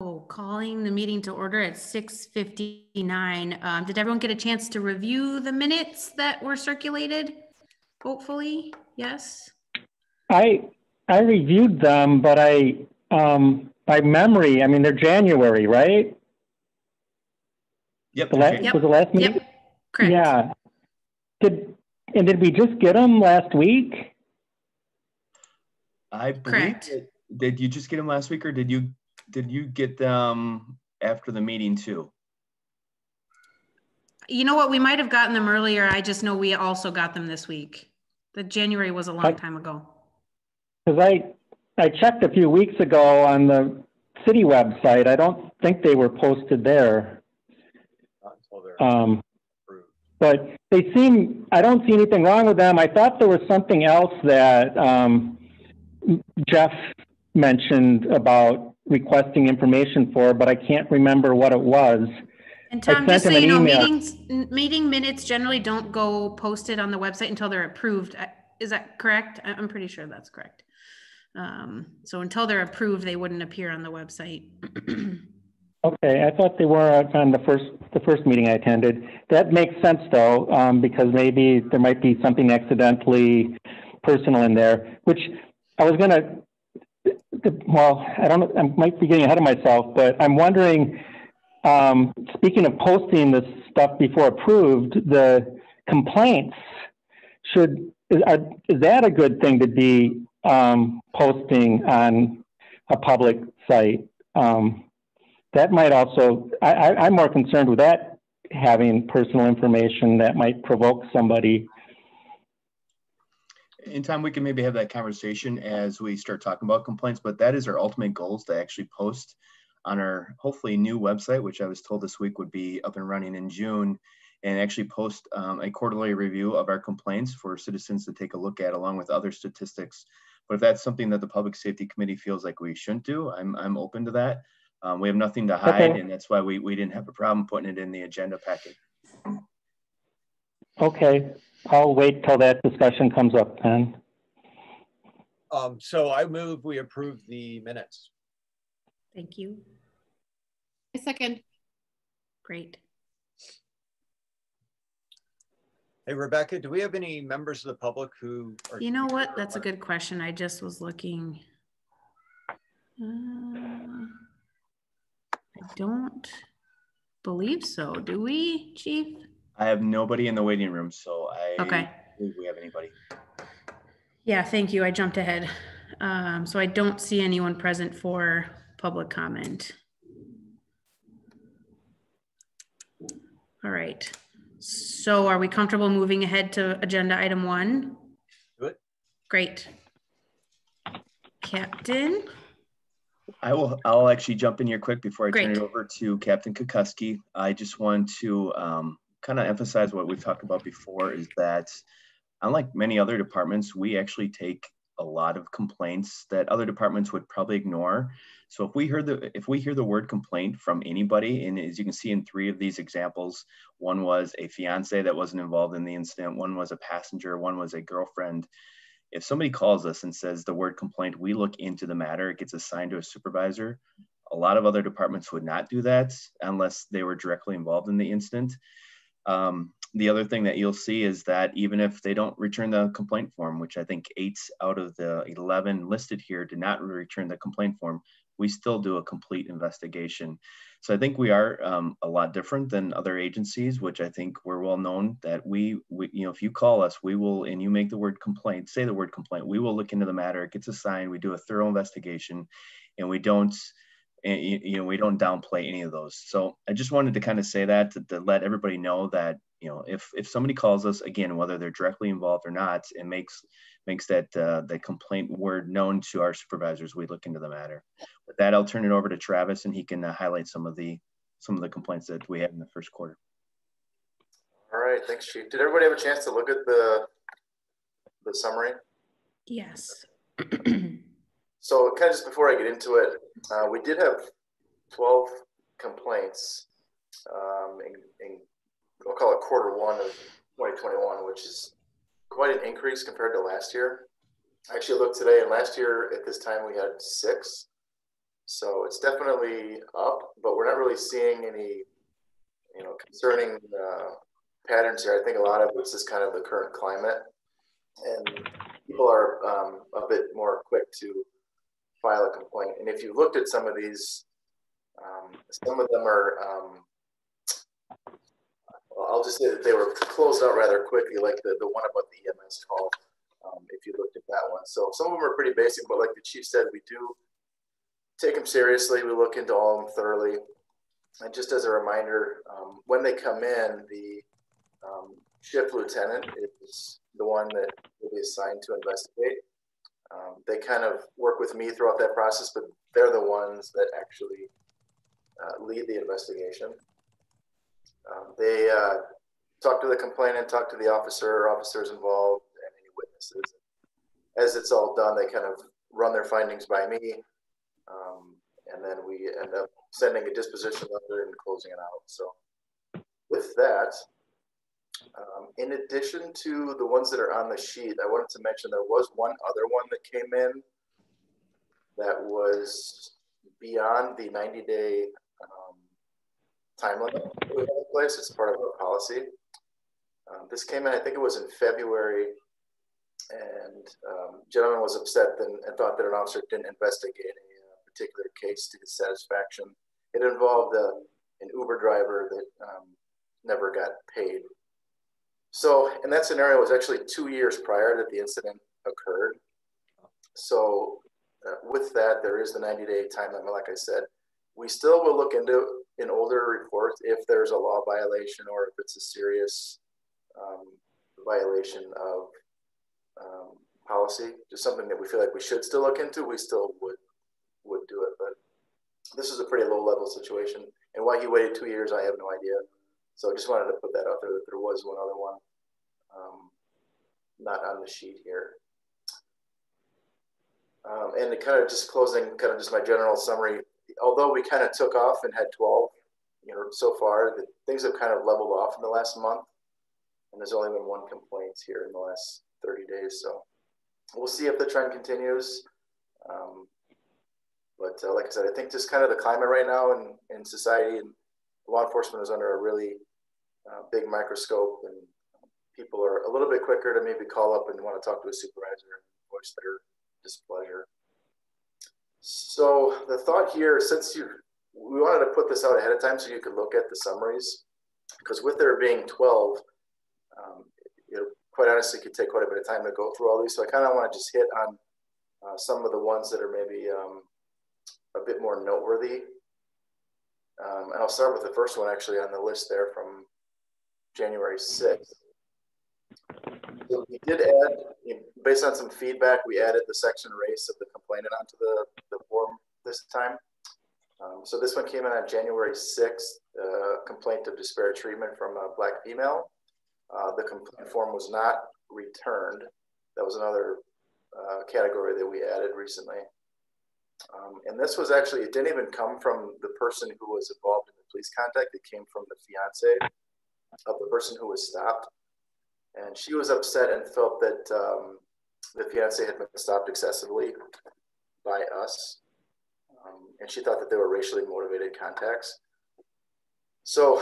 Calling the meeting to order at 6:59. Did everyone get a chance to review the minutes that were circulated? Hopefully, yes. I reviewed them, but by memory, I mean, they're January, right? Yep. Was the last meeting? Yep. Correct. Yeah. Did we just get them last week? I believe. Correct. Did you just get them last week, or did you get them after the meeting too? You know what? We might have gotten them earlier. I just know we also got them this week. The January was a long time ago. Because I checked a few weeks ago on the city website. I don't think they were posted there. Not until they're approved. But they seem, I don't see anything wrong with them. I thought there was something else that Jeff mentioned about requesting information for, but I can't remember what it was. And Tom, just so you know, meeting minutes generally don't go posted on the website until they're approved. Is that correct? I'm pretty sure that's correct. So until they're approved, they wouldn't appear on the website. Okay, I thought they were on the first meeting I attended. That makes sense though, because maybe there might be something accidentally personal in there, which I was gonna, well, I don't know, I might be getting ahead of myself, but I'm wondering, speaking of posting this stuff before approved, the complaints is that a good thing to be posting on a public site? That might also, I'm more concerned with that having personal information that might provoke somebody. In time, we can maybe have that conversation as we start talking about complaints, but that is our ultimate goal, is to actually post on our hopefully new website, which I was told this week would be up and running in June, and actually post a quarterly review of our complaints for citizens to take a look at, along with other statistics. But if that's something that the Public Safety Committee feels like we shouldn't do, I'm open to that. We have nothing to hide, okay. And that's why we didn't have a problem putting it in the agenda packet. Okay, I'll wait till that discussion comes up then. So I move we approve the minutes. Thank you. A second. Great. Hey, Rebecca, do we have any members of the public who are— You know what? That's a good question. I just was looking. I don't believe so. Do we, Chief? I have nobody in the waiting room, so I don't believe we have anybody. Yeah, thank you. I jumped ahead. So I don't see anyone present for public comment. All right. So are we comfortable moving ahead to agenda item 1? Do it. Great. Captain? I'll actually jump in here quick before I Great. turn it over to Captain Kukuski. I just want to kind of emphasize what we've talked about before, is that unlike many other departments, we actually take a lot of complaints that other departments would probably ignore. So if we hear the word complaint from anybody, and as you can see in 3 of these examples, one was a fiance that wasn't involved in the incident, one was a passenger, one was a girlfriend. If somebody calls us and says the word complaint, we look into the matter, it gets assigned to a supervisor. A lot of other departments would not do that unless they were directly involved in the incident. The other thing that you'll see is that even if they don't return the complaint form, which I think 8 out of the 11 listed here did not return the complaint form, we still do a complete investigation. So I think we are a lot different than other agencies, which I think we're well known that we you know, if you call us, we will, and you make the word complaint, say the word complaint, we will look into the matter. It gets assigned, we do a thorough investigation, and we don't, you know, we don't downplay any of those. So I just wanted to kind of say that to let everybody know that, you know, if somebody calls us, again, whether they're directly involved or not, it makes that the complaint word known to our supervisors. We look into the matter. With that, I'll turn it over to Travis, and he can highlight some of the complaints that we had in the first quarter. All right, thanks, Chief. Did everybody have a chance to look at the summary? Yes. So kind of just before I get into it, we did have 12 complaints in I'll call it Q1 of 2021, which is quite an increase compared to last year. I actually looked today, and last year at this time we had 6. So it's definitely up, but we're not really seeing any, concerning patterns here. I think a lot of it's just kind of the current climate, and people are a bit more quick to file a complaint. And if you looked at some of these, some of them are, I'll just say that they were closed out rather quickly, like the one about the EMS call, if you looked at that one. So some of them are pretty basic, but like the chief said, we do take them seriously. We look into all of them thoroughly. And just as a reminder, when they come in, the shift lieutenant is the one that will be assigned to investigate. They kind of work with me throughout that process, but they're the ones that actually lead the investigation. They talk to the complainant, talk to the officers involved, and any witnesses. As it's all done, they kind of run their findings by me, and then we end up sending a disposition letter and closing it out. So with that, in addition to the ones that are on the sheet, I wanted to mention there was one other one that came in that was beyond the 90-day time limit that we have in place. It's part of our policy. This came in, I think it was in February, and gentleman was upset and thought that an officer didn't investigate a particular case to his satisfaction. It involved an Uber driver that never got paid. So in that scenario, it was actually 2 years prior that the incident occurred. So with that, there is the 90-day time limit, like I said. We still will look into an older report if there's a law violation or if it's a serious violation of policy, just something that we feel like we should still look into. We still would do it, but this is a pretty low level situation. And why he waited 2 years, I have no idea. So I just wanted to put that out there that there was one other one, not on the sheet here. And to kind of just closing, kind of just my general summary, although we kind of took off and had 12, so far, things have kind of leveled off in the last month. And there's only been one complaint here in the last 30 days. So we'll see if the trend continues. But like I said, I think just kind of the climate right now in society, and law enforcement is under a really big microscope, and people are a little bit quicker to maybe call up and want to talk to a supervisor and voice their displeasure. So the thought here, we wanted to put this out ahead of time so you could look at the summaries, because with there being 12, quite honestly, it could take quite a bit of time to go through all these. So I kind of want to just hit on some of the ones that are maybe a bit more noteworthy. And I'll start with the first one actually on the list there from January 6th. So we did add, based on some feedback, we added the section race of the complainant onto the form this time. So this one came in on January 6th, complaint of disparate treatment from a Black female. The complaint form was not returned. That was another category that we added recently. And this was actually, it didn't even come from the person who was involved in the police contact. It came from the fiance of the person who was stopped. And she was upset and felt that the fiance had been stopped excessively by us. And she thought that they were racially motivated contacts. So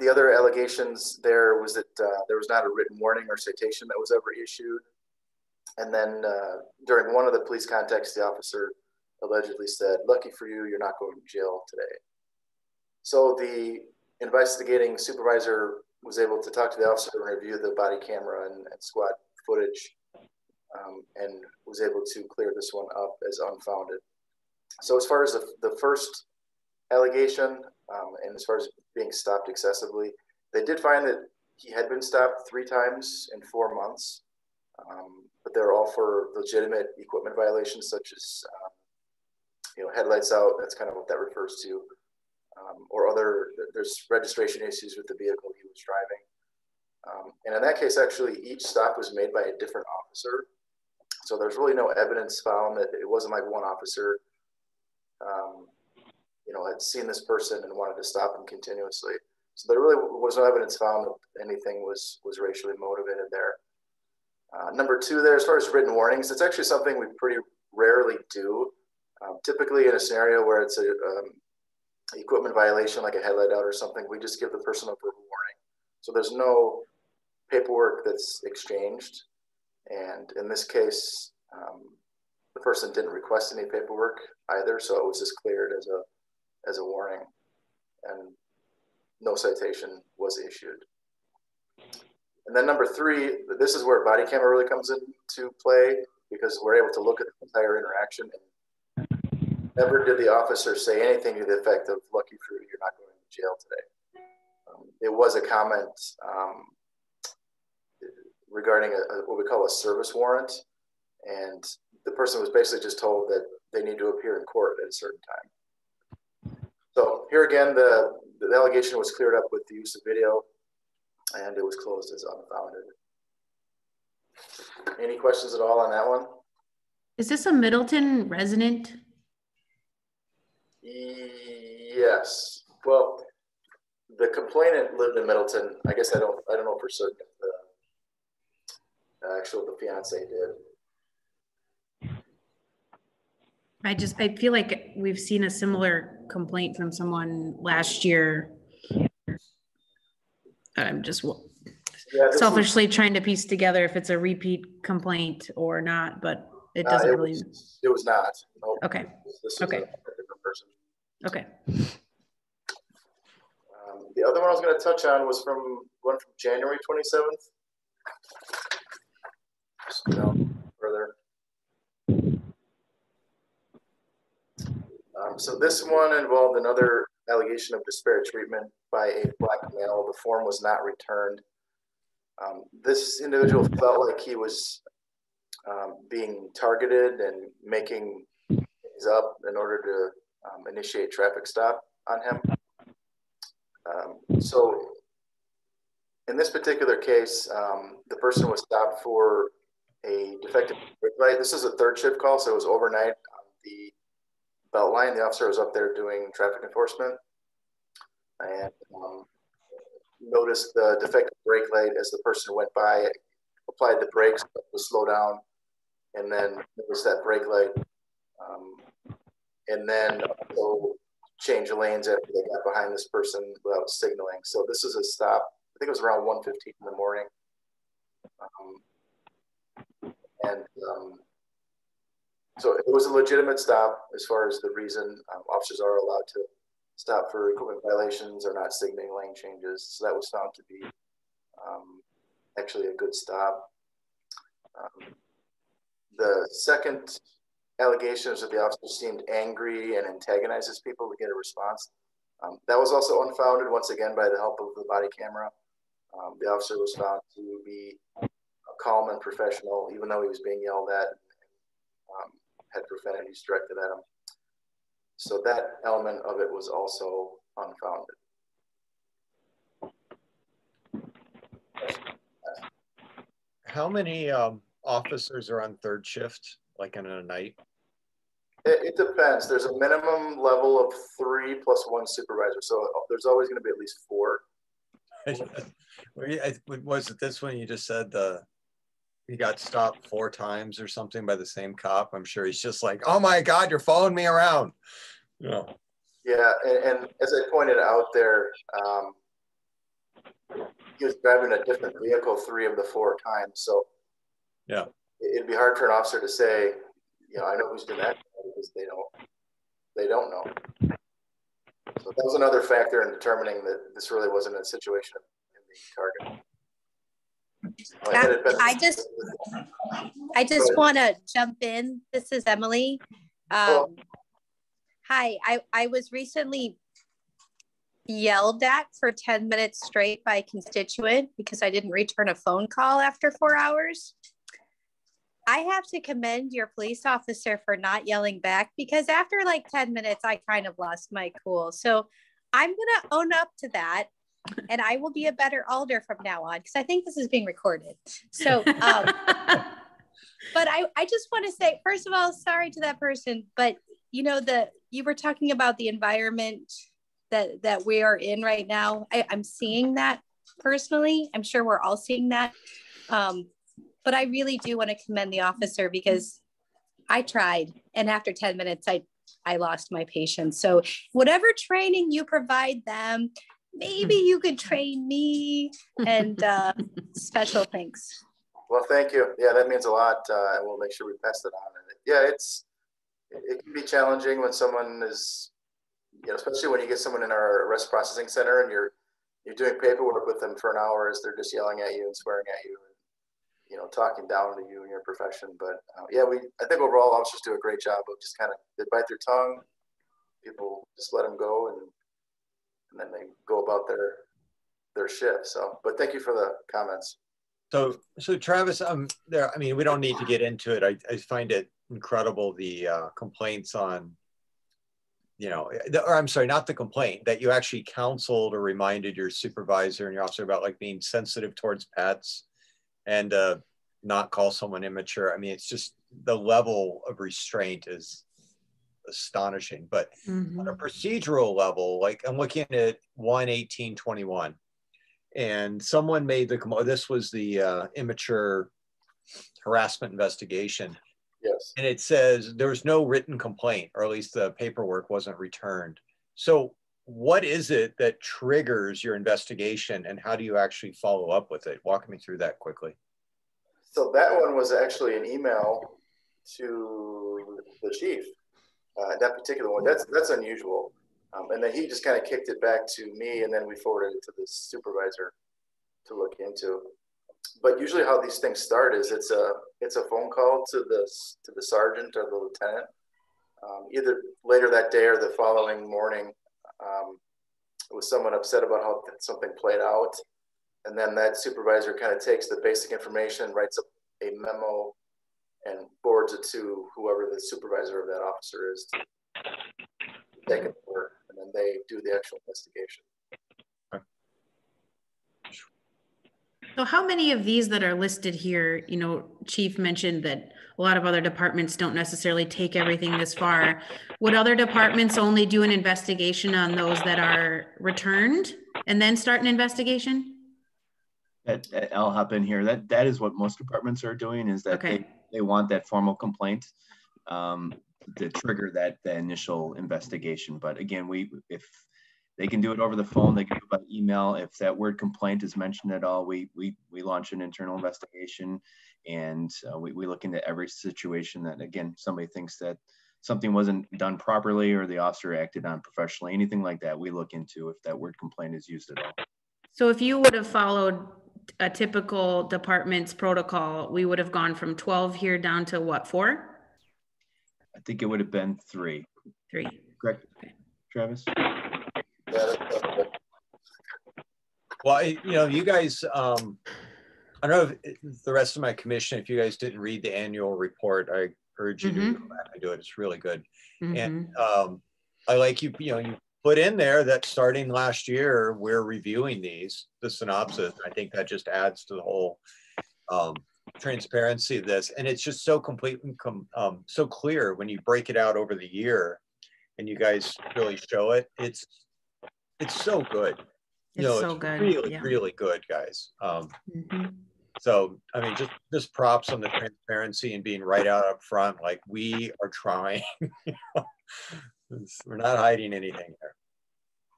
the other allegations there was that there was not a written warning or citation that was ever issued. And then during one of the police contacts, the officer allegedly said, "Lucky for you, you're not going to jail today." So the investigating supervisor was able to talk to the officer and review the body camera and squad footage, and was able to clear this one up as unfounded. So as far as the first allegation, and as far as being stopped excessively, they did find that he had been stopped 3 times in 4 months, but they're all for legitimate equipment violations, such as headlights out. That's kind of what that refers to, or there's registration issues with the vehicle he was driving. And in that case, actually, each stop was made by a different officer. So there's really no evidence found that it wasn't like one officer had seen this person and wanted to stop him continuously. So there really was no evidence found that anything was racially motivated there. Number 2 there, as far as written warnings, it's actually something we pretty rarely do. Typically in a scenario where it's a equipment violation, like a headlight out or something, we just give the person a verbal warning. So there's no paperwork that's exchanged. And in this case, the person didn't request any paperwork either, so it was just cleared as a warning, and no citation was issued. And then number 3, this is where body camera really comes into play, because we're able to look at the entire interaction. And never did the officer say anything to the effect of, "Lucky for you, you're not going to jail today." It was a comment regarding what we call a service warrant, and the person was basically just told that they need to appear in court at a certain time. So here again, the allegation was cleared up with the use of video, and it was closed as unfounded. Any questions at all on that one? Is this a Middleton resident? Yes. Well, the complainant lived in Middleton. I guess I don't know for certain if the fiance did. I feel like we've seen a similar complaint from someone last year. I'm just selfishly trying to piece together if it's a repeat complaint or not, but it doesn't really. It was not. Nope. Okay. This was okay. a different person. Okay. The other one I was going to touch on was one from January 27th. Just further. So this one involved another allegation of disparate treatment by a black male. The form was not returned. This individual felt like he was being targeted and making things up in order to initiate traffic stop on him. So in this particular case, the person was stopped for a defective brake light. This is a third shift call, so it was overnight on the belt line. The officer was up there doing traffic enforcement and noticed the defective brake light as the person went by, applied the brakes to slow down, and then noticed that brake light, and then also change lanes after they got behind this person without signaling. So this is a stop. I think it was around 1:15 in the morning. So it was a legitimate stop as far as the reason. Officers are allowed to stop for equipment violations or not signaling lane changes. So that was found to be actually a good stop. The second allegation is that the officer seemed angry and antagonizes people to get a response. That was also unfounded, once again, by the help of the body camera. The officer was found to be calm and professional, even though he was being yelled at and had profanities directed at him. So that element of it was also unfounded. How many officers are on third shift, like in a night? It depends. There's a minimum level of 3 plus 1 supervisor. So there's always going to be at least 4. Was it this one you just said he got stopped 4 times or something by the same cop? I'm sure he's just like, oh my God, you're following me around. Yeah, and as I pointed out there, he was driving a different vehicle 3 of the 4 times. So yeah, it'd be hard for an officer to say, I know who's doing that, because they don't know. So that was another factor in determining that this really wasn't a situation of him being targeted. I just want to jump in. This is Emily. Hi, I was recently yelled at for 10 minutes straight by a constituent because I didn't return a phone call after 4 hours. I have to commend your police officer for not yelling back, because after like 10 minutes, I kind of lost my cool. So I'm going to own up to that, and I will be a better alder from now on, because I think this is being recorded. So, but I just want to say, first of all, sorry to that person, but you were talking about the environment that we are in right now. I'm seeing that personally. I'm sure we're all seeing that. But I really do want to commend the officer, because I tried, and after 10 minutes, I lost my patience. So whatever training you provide them, maybe you could train me, and special thanks. Well, thank you. Yeah, that means a lot. And we'll make sure we pass it on. And yeah, it can be challenging when someone is, especially when you get someone in our arrest processing center and you're doing paperwork with them for an hour as they're just yelling at you and swearing at you and, talking down to you in your profession. But yeah, I think overall officers do a great job of just kind of, they bite their tongue, people just let them go, and then they go about their shift. So, but thank you for the comments. So Travis, we don't need to get into it. I find it incredible, the complaints on, or I'm sorry, not the complaint, that you actually counseled or reminded your supervisor and your officer about like being sensitive towards pets and not call someone immature. I mean, it's just the level of restraint is astonishing. But on a procedural level, like I'm looking at 11821, and someone made this was the immature harassment investigation. Yes. And it says there was no written complaint, or at least the paperwork wasn't returned. So what is it that triggers your investigation, and how do you actually follow up with it? Walk me through that quickly. So that one was actually an email to the chief. That particular one, that's unusual. And then he just kind of kicked it back to me, and then we forwarded it to the supervisor to look into. But usually how these things start is it's a phone call to the sergeant or the lieutenant, either later that day or the following morning, with someone upset about how something played out. And then that supervisor kind of takes the basic information, writes up a memo, and forwards it to whoever the supervisor of that officer is to take it over, and then they do the actual investigation. So how many of these that are listed here, Chief mentioned that a lot of other departments don't necessarily take everything this far. Would other departments only do an investigation on those that are returned and then start an investigation? I'll hop in here. That is what most departments are doing, is that they want that formal complaint to trigger the initial investigation. But again, if they can do it over the phone, they can do it by email. If that word complaint is mentioned at all, we launch an internal investigation, and we look into every situation that, again, somebody thinks that something wasn't done properly or the officer acted unprofessionally, anything like that, we look into if that word complaint is used at all. So if you would have followed a typical department's protocol, we would have gone from 12 here down to what, 4? I think it would have been 3. 3. Correct, okay. Travis? Well, you guys, I don't know if the rest of my commission, if you guys didn't read the annual report, I urge you to go back and do it. It's really good. And I like you put in there that starting last year, we're reviewing the synopsis. I think that just adds to the whole transparency of this. And it's just so complete and so clear when you break it out over the year and you guys really show it. It's so good. It's really, really good, guys. So, I mean, just props on the transparency and being right out up front. Like, we are trying. We're not hiding anything there.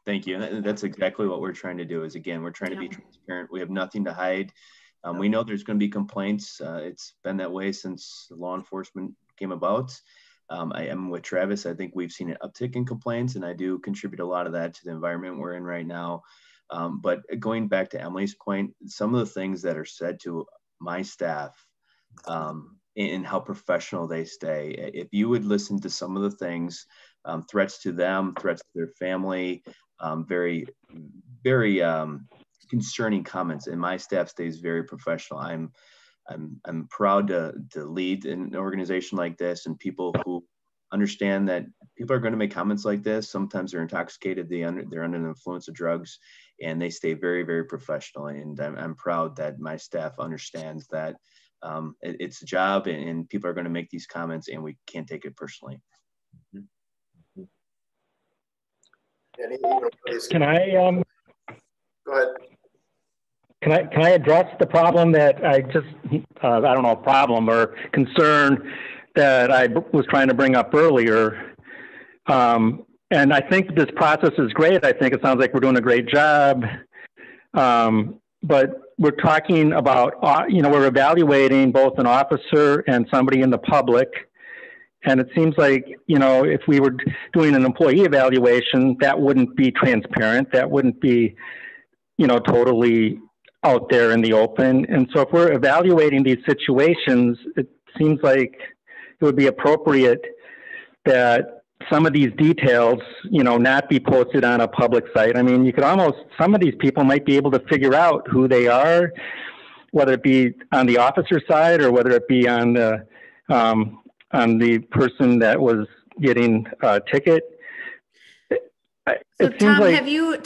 Thank you. And that's exactly what we're trying to do, is, again, we're trying to be transparent. We have nothing to hide. We know there's going to be complaints. It's been that way since law enforcement came about. I am with Travis. I think we've seen an uptick in complaints, and I do contribute a lot of that to the environment we're in right now. But going back to Emily's point, some of the things that are said to my staff and how professional they stay, if you would listen to some of the things, threats to them, threats to their family, very, very concerning comments, and my staff stays very professional. I'm proud to lead an organization like this, and people who understand that people are going to make comments like this. Sometimes they're intoxicated, they're under the influence of drugs, and they stay very, very professional. And I'm proud that my staff understands that it's a job, and people are going to make these comments, and we can't take it personally. Can I go ahead? Can I address the problem that I don't know, problem or concern that I was trying to bring up earlier. And I think this process is great. I think it sounds like we're doing a great job. But we're talking about, we're evaluating both an officer and somebody in the public. And it seems like, if we were doing an employee evaluation, that wouldn't be transparent. That wouldn't be, totally out there in the open. And so if we're evaluating these situations, it seems like it would be appropriate that some of these details, not be posted on a public site. I mean, some of these people might be able to figure out who they are, whether it be on the officer side or whether it be on the person that was getting a ticket. So Tom, have you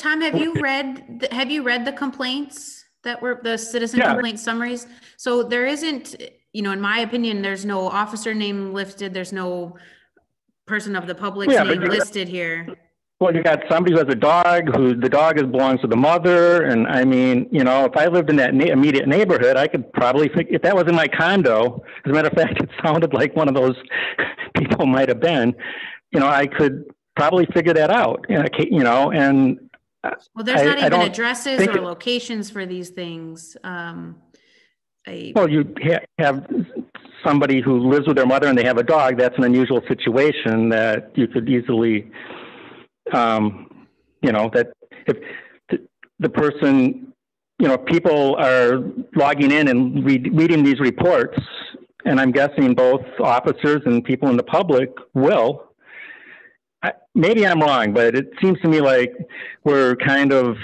read the complaints that were the citizen complaint summaries? So there isn't, in my opinion, there's no officer name listed. There's no person of the public's name listed here. Well, you got somebody who has a dog, the dog belongs to the mother. And I mean, if I lived in that immediate neighborhood, I could probably, if that was in my condo, as a matter of fact, it sounded like one of those people might have been, I could probably figure that out, and well, there's not even addresses or locations for these things. Well, you have somebody who lives with their mother and they have a dog. That's an unusual situation that you could easily, that if the person, people are logging in and reading these reports, and I'm guessing both officers and people in the public will. Maybe I'm wrong, but it seems to me like we're kind of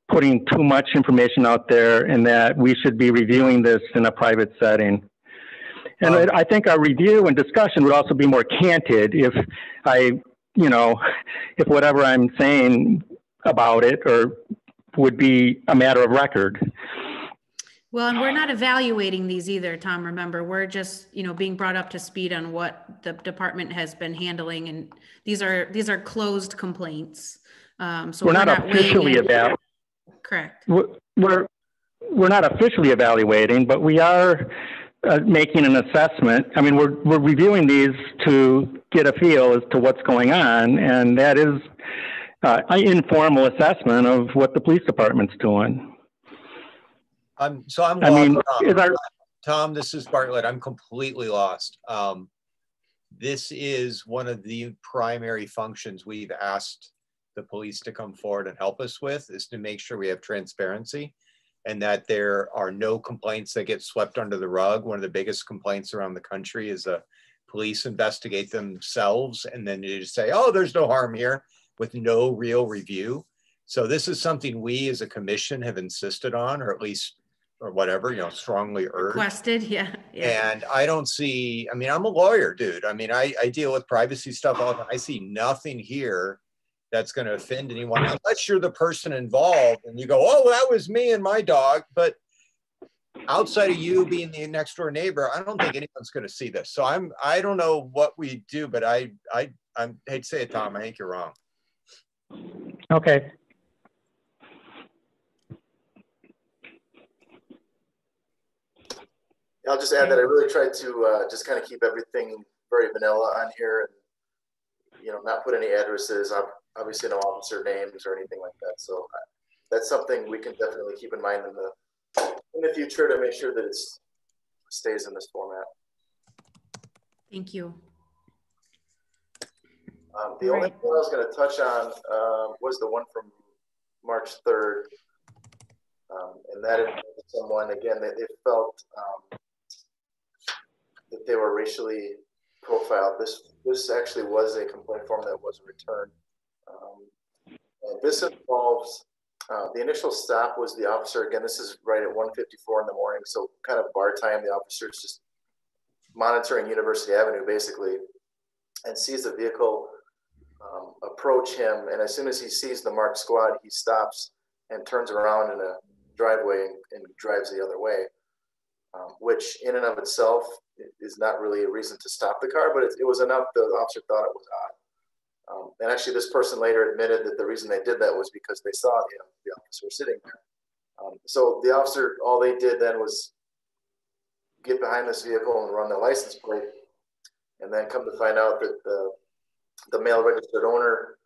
putting too much information out there, and that we should be reviewing this in a private setting. And I think our review and discussion would also be more candid if if whatever I'm saying about it would be a matter of record. Well, and we're not evaluating these either, Tom. Remember, we're just, being brought up to speed on what the department has been handling, and these are closed complaints. So we're not officially evaluating. Correct. We're not officially evaluating, but we are making an assessment. I mean, we're reviewing these to get a feel as to what's going on, and that is an informal assessment of what the police department's doing. Tom, this is Bartlett. I'm completely lost. This is one of the primary functions we've asked the police to come forward and help us with, is to make sure we have transparency and that there are no complaints that get swept under the rug. One of the biggest complaints around the country is police investigate themselves and then you just say, oh, there's no harm here, with no real review. So this is something we as a commission have insisted on, or at least, or whatever, strongly urged. Requested, yeah. And I don't see, I'm a lawyer, dude. I deal with privacy stuff all the time. I see nothing here that's going to offend anyone, unless you're the person involved and you go, oh, that was me and my dog. But outside of you being the next door neighbor, I don't think anyone's going to see this. So I don't know what we do, but I hate to say it, Tom, I think you're wrong. Okay. I'll just add that I really tried to just kind of keep everything very vanilla on here, and not put any addresses, obviously no officer names or anything like that. So that's something we can definitely keep in mind in the future to make sure that it stays in this format. Thank you. The only one I was going to touch on was the one from March 3rd, and that involved someone, again, that they felt that they were racially profiled. This actually was a complaint form that was returned. And this involves, the initial stop was the officer, again, this is right at 1:54 in the morning, so kind of bar time. The officer's just monitoring University Avenue, basically, and sees the vehicle approach him. And as soon as he sees the marked squad, he stops and turns around in a driveway and drives the other way, which in and of itself is not really a reason to stop the car, but it was enough the officer thought it was odd. And actually this person later admitted that the reason they did that was because they saw the officer sitting there. So the officer, all they did then was get behind this vehicle and run the license plate, and then come to find out that the male registered owner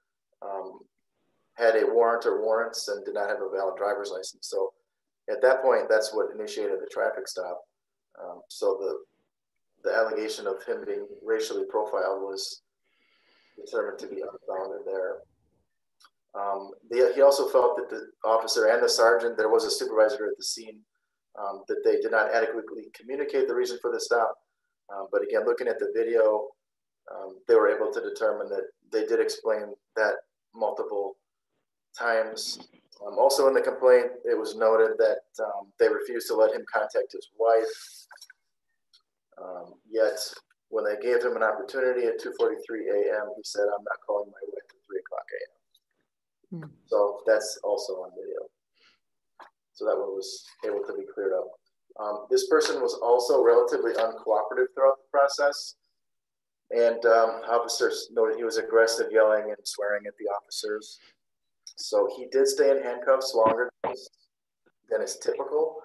had a warrant or warrants and did not have a valid driver's license. So at that point, that's what initiated the traffic stop. So the allegation of him being racially profiled was determined to be unfounded there. He also felt that the officer and the sergeant, there was a supervisor at the scene, that they did not adequately communicate the reason for the stop. But again, looking at the video, they were able to determine that they did explain that multiple times. Also in the complaint, it was noted that they refused to let him contact his wife. Yet when they gave him an opportunity at 2:43 a.m., he said, "I'm not calling my wife at 3 o'clock a.m." So that's also on video. So that one was able to be cleared up. This person was also relatively uncooperative throughout the process. And officers noted he was aggressive, yelling and swearing at the officers. So he did stay in handcuffs longer than is typical.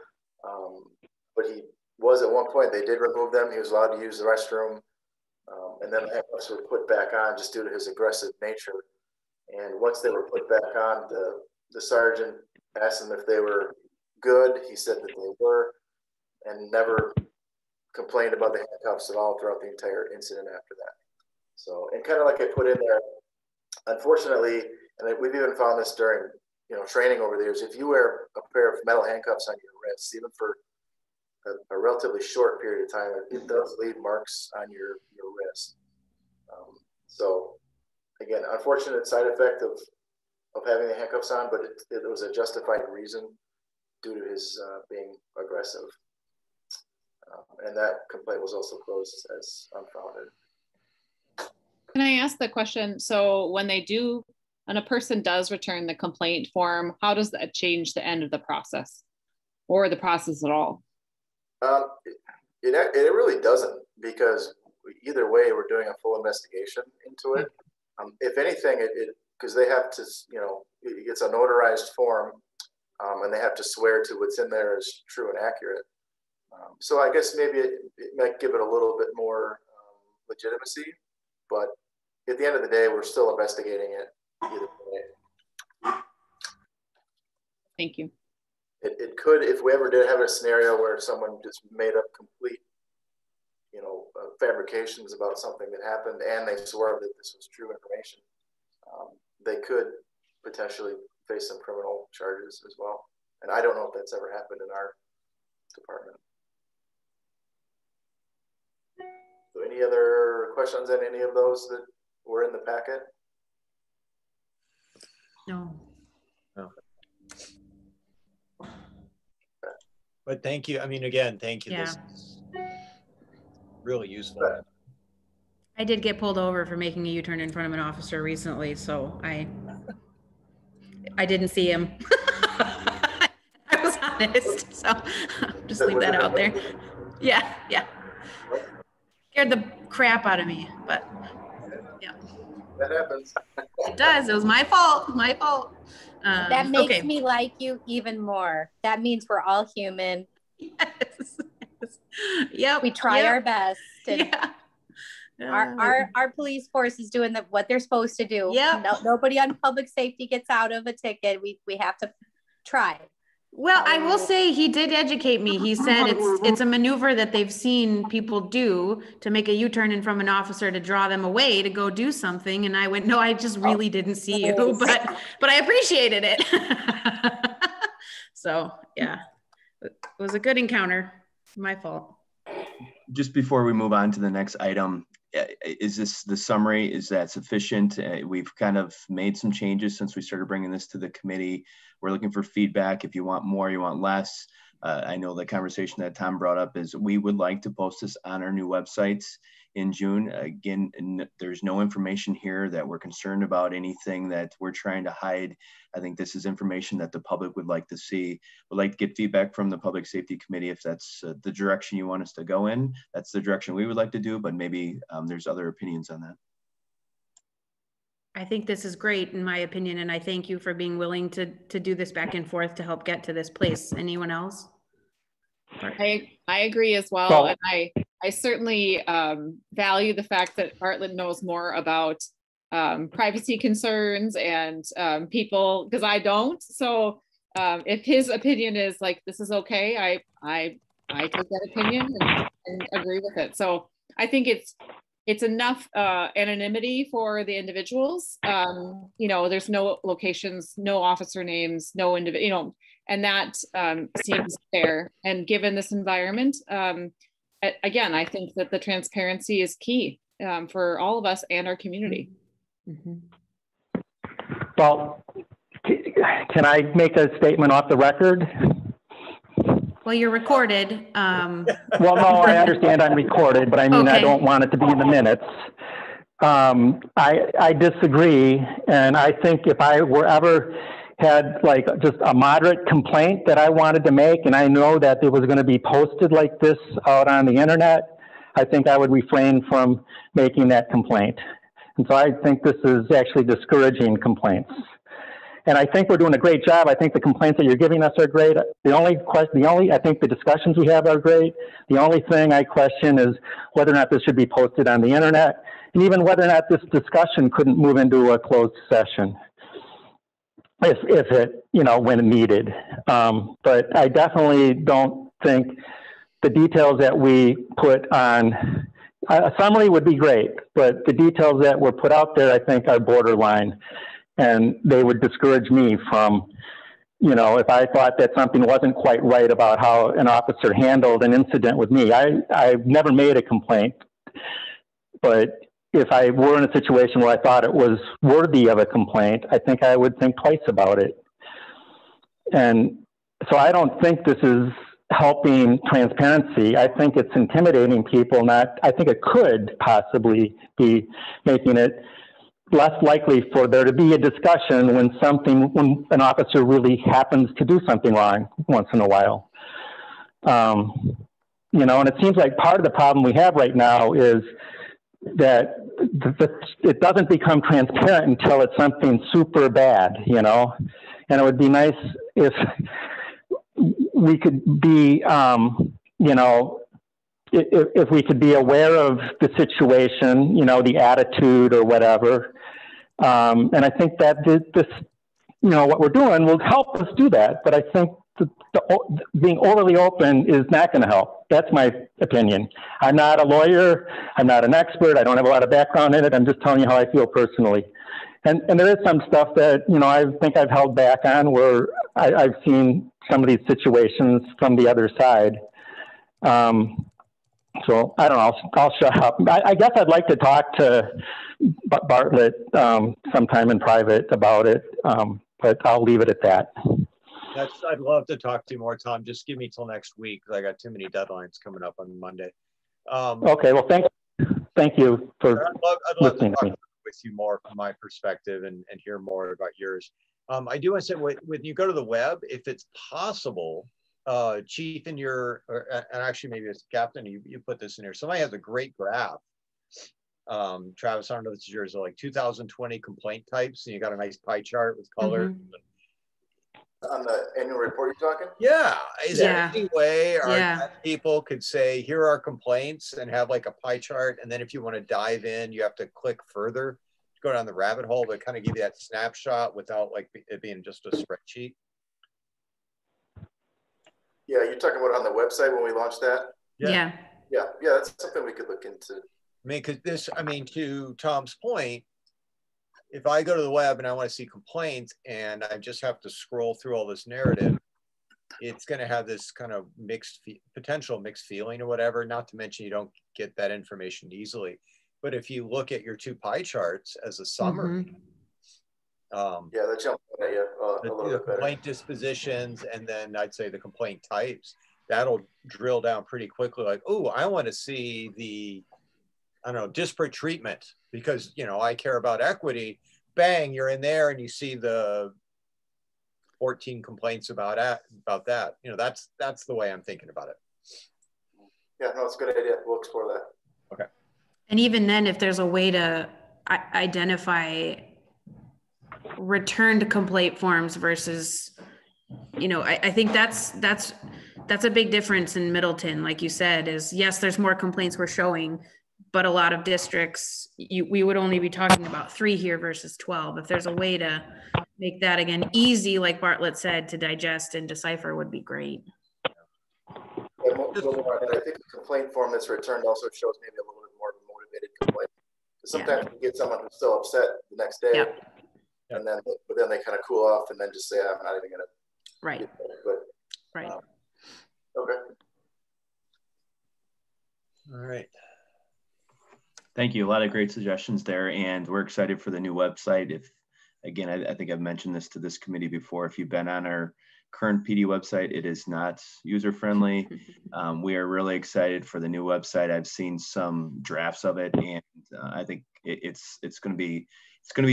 But he was at one point, they did remove them. He was allowed to use the restroom. And then the handcuffs were put back on just due to his aggressive nature. And once they were put back on, the sergeant asked him if they were good. He said that they were, and never complained about the handcuffs at all throughout the entire incident after that. So, and kind of like I put in there, unfortunately, and we've even found this during training over the years, if you wear a pair of metal handcuffs on your wrists, even for a relatively short period of time, it does leave marks on your wrist. So again, unfortunate side effect of having the handcuffs on, but it was a justified reason due to his being aggressive. And that complaint was also closed as unfounded. Can I ask the question? So when a person does return the complaint form, how does that change the end of the process or the process at all? It really doesn't, because either way, we're doing a full investigation into it. If anything, because they have to, it's a notarized form, and they have to swear to what's in there is true and accurate. So I guess maybe it might give it a little bit more legitimacy, but at the end of the day, we're still investigating it either way. Thank you. It could, if we ever did have a scenario where someone just made up complete, fabrications about something that happened and they swore that this was true information, they could potentially face some criminal charges as well. And I don't know if that's ever happened in our department. So any other questions on any of those that were in the packet? No. But thank you. I mean, again, thank you. Yeah. This is really useful. I did get pulled over for making a U-turn in front of an officer recently, so I didn't see him. I was honest, so just leave that out there. Yeah. Scared the crap out of me, but yeah. That happens. It does. It was my fault. That makes me like you even more. That means we're all human. Yes. Yep. We try our best. Yeah. Our police force is doing what they're supposed to do. Yep. Nobody on public safety gets out of a ticket. We have to try. Well, I will say he did educate me. He said it's a maneuver that they've seen people do to make a U-turn in from an officer to draw them away to go do something. And I went, no, I just really didn't see you, but I appreciated it. So yeah, it was a good encounter. My fault. Just before we move on to the next item, is this the summary? Is that sufficient? We've kind of made some changes since we started bringing this to the committee. We're looking for feedback. If you want more, you want less. I know the conversation that Tom brought up is we would like to post this on our new websites in June. Again, there's no information here that we're concerned about, anything that we're trying to hide. I think this is information that the public would like to see. We'd like to get feedback from the Public Safety Committee if that's the direction you want us to go in. That's the direction we would like to do, but maybe there's other opinions on that. I think this is great in my opinion, and I thank you for being willing to do this back and forth to help get to this place. Anyone else? part. I agree as well. And I certainly value the fact that Bartlett knows more about privacy concerns and people, because I don't. So if his opinion is like, this is okay, I take that opinion and agree with it. So I think it's enough anonymity for the individuals. You know, there's no locations, no officer names, no individual, you know, and that seems fair. And given this environment, again, I think that the transparency is key for all of us and our community. Mm-hmm. Well, can I make a statement off the record? Well, you're recorded. Well, no, I understand I'm recorded, but I mean, okay. I don't want it to be in the minutes. I disagree. And I think if I were ever had like just a moderate complaint that I wanted to make, and I know that it was going to be posted like this out on the internet, I think I would refrain from making that complaint. And so I think this is actually discouraging complaints. And I think we're doing a great job. I think the complaints that you're giving us are great. I think the discussions we have are great. The only thing I question is whether or not this should be posted on the internet, and even whether or not this discussion couldn't move into a closed session, if it, you know, when needed. But I definitely don't think the details that we put on, a summary would be great, but the details that were put out there, I think, are borderline. And they would discourage me from, you know, if I thought that something wasn't quite right about how an officer handled an incident with me. I've never made a complaint, but if I were in a situation where I thought it was worthy of a complaint, I think I would think twice about it. And so I don't think this is helping transparency. I think it's intimidating people. I think it could possibly be making it less likely for there to be a discussion when an officer really happens to do something wrong once in a while. You know, and it seems like part of the problem we have right now is that it doesn't become transparent until it's something super bad, you know, and it would be nice if we could be, you know, if we could be aware of the situation, you know, the attitude or whatever. And I think that this, you know, what we're doing will help us do that. But I think being overly open is not going to help. That's my opinion. I'm not a lawyer. I'm not an expert. I don't have a lot of background in it. I'm just telling you how I feel personally. And there is some stuff that, you know, I think I've held back on where I've seen some of these situations from the other side. So I don't know, I'll shut up. I guess I'd like to talk to Bartlett sometime in private about it, but I'll leave it at that. I'd love to talk to you more, Tom. Just give me till next week, because I got too many deadlines coming up on Monday. Okay, well, thank you for I'd love to talk with you more from my perspective and hear more about yours. I do want to say, when you go to the web, if it's possible, Chief, and actually maybe it's Captain, you put this in here. Somebody has a great graph. Travis, I don't know if this is yours, like 2020 complaint types, and you got a nice pie chart with color. Mm-hmm. On the annual report you're talking? Yeah. Is there any way people could say, here are our complaints, and have like a pie chart, and then if you want to dive in, you have to click further, go down the rabbit hole, but kind of give you that snapshot without like it being just a spreadsheet? Yeah, you're talking about on the website when we launched that? Yeah, that's something we could look into. I mean, because to Tom's point, if I go to the web and I want to see complaints and I just have to scroll through all this narrative, it's going to have this kind of potential mixed feeling or whatever, not to mention you don't get that information easily. But if you look at your two pie charts as a summary, that jumps at you a little bit better. Complaint dispositions, and then I'd say the complaint types, that'll drill down pretty quickly. Like, oh, I want to see the, I don't know, disparate treatment because, you know, I care about equity. Bang, you're in there and you see the 14 complaints about that. You know, that's the way I'm thinking about it. Yeah, no, it's a good idea. We'll explore that. Okay. And even then, if there's a way to identify returned complaint forms versus, you know, I think that's that's a big difference in Middleton, like you said, is yes, there's more complaints we're showing, but a lot of districts, we would only be talking about 3 here versus 12. If there's a way to make that, again, easy, like Bartlett said, to digest and decipher would be great. Yeah, I think the complaint form that's returned also shows maybe a little bit more of a motivated complaint. Sometimes you get someone who's still upset the next day, and then they kind of cool off and then just say, I'm not even going to. Right. Right. Okay. All right. Thank you. A lot of great suggestions there, and we're excited for the new website. If again, I think I've mentioned this to this committee before. If you've been on our current PD website, it is not user-friendly. We are really excited for the new website. I've seen some drafts of it, and I think it's going to be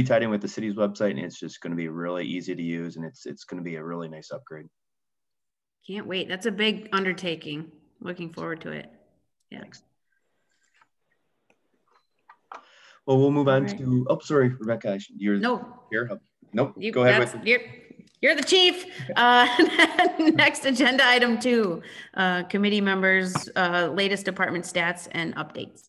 tied in with the city's website, and it's just going to be really easy to use, and it's going to be a really nice upgrade. Can't wait. That's a big undertaking. Looking forward to it. Yeah. Thanks. Well, we'll move on to, oh, sorry, Rebecca, you're here. Nope, go ahead with you're the chief. Next agenda item 2, committee members, latest department stats and updates.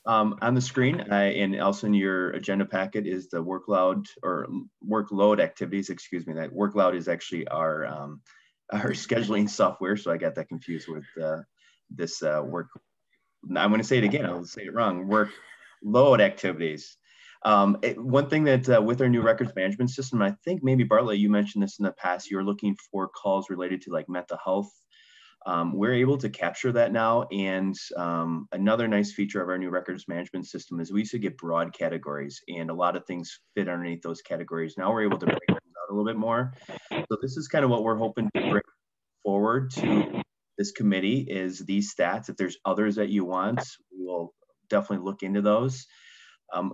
On the screen and also in your agenda packet is the workload activities, excuse me. That workload is actually our scheduling software. So I got that confused with this work. I'm going to say it again. I'll say it wrong. Workload activities. One thing that with our new records management system, I think maybe Bartlett, you mentioned this in the past, you're looking for calls related to like mental health. We're able to capture that now. And another nice feature of our new records management system is we used to get broad categories and a lot of things fit underneath those categories. Now we're able to break them out a little bit more. So this is kind of what we're hoping to bring forward to this committee is these stats. If there's others that you want, we will definitely look into those.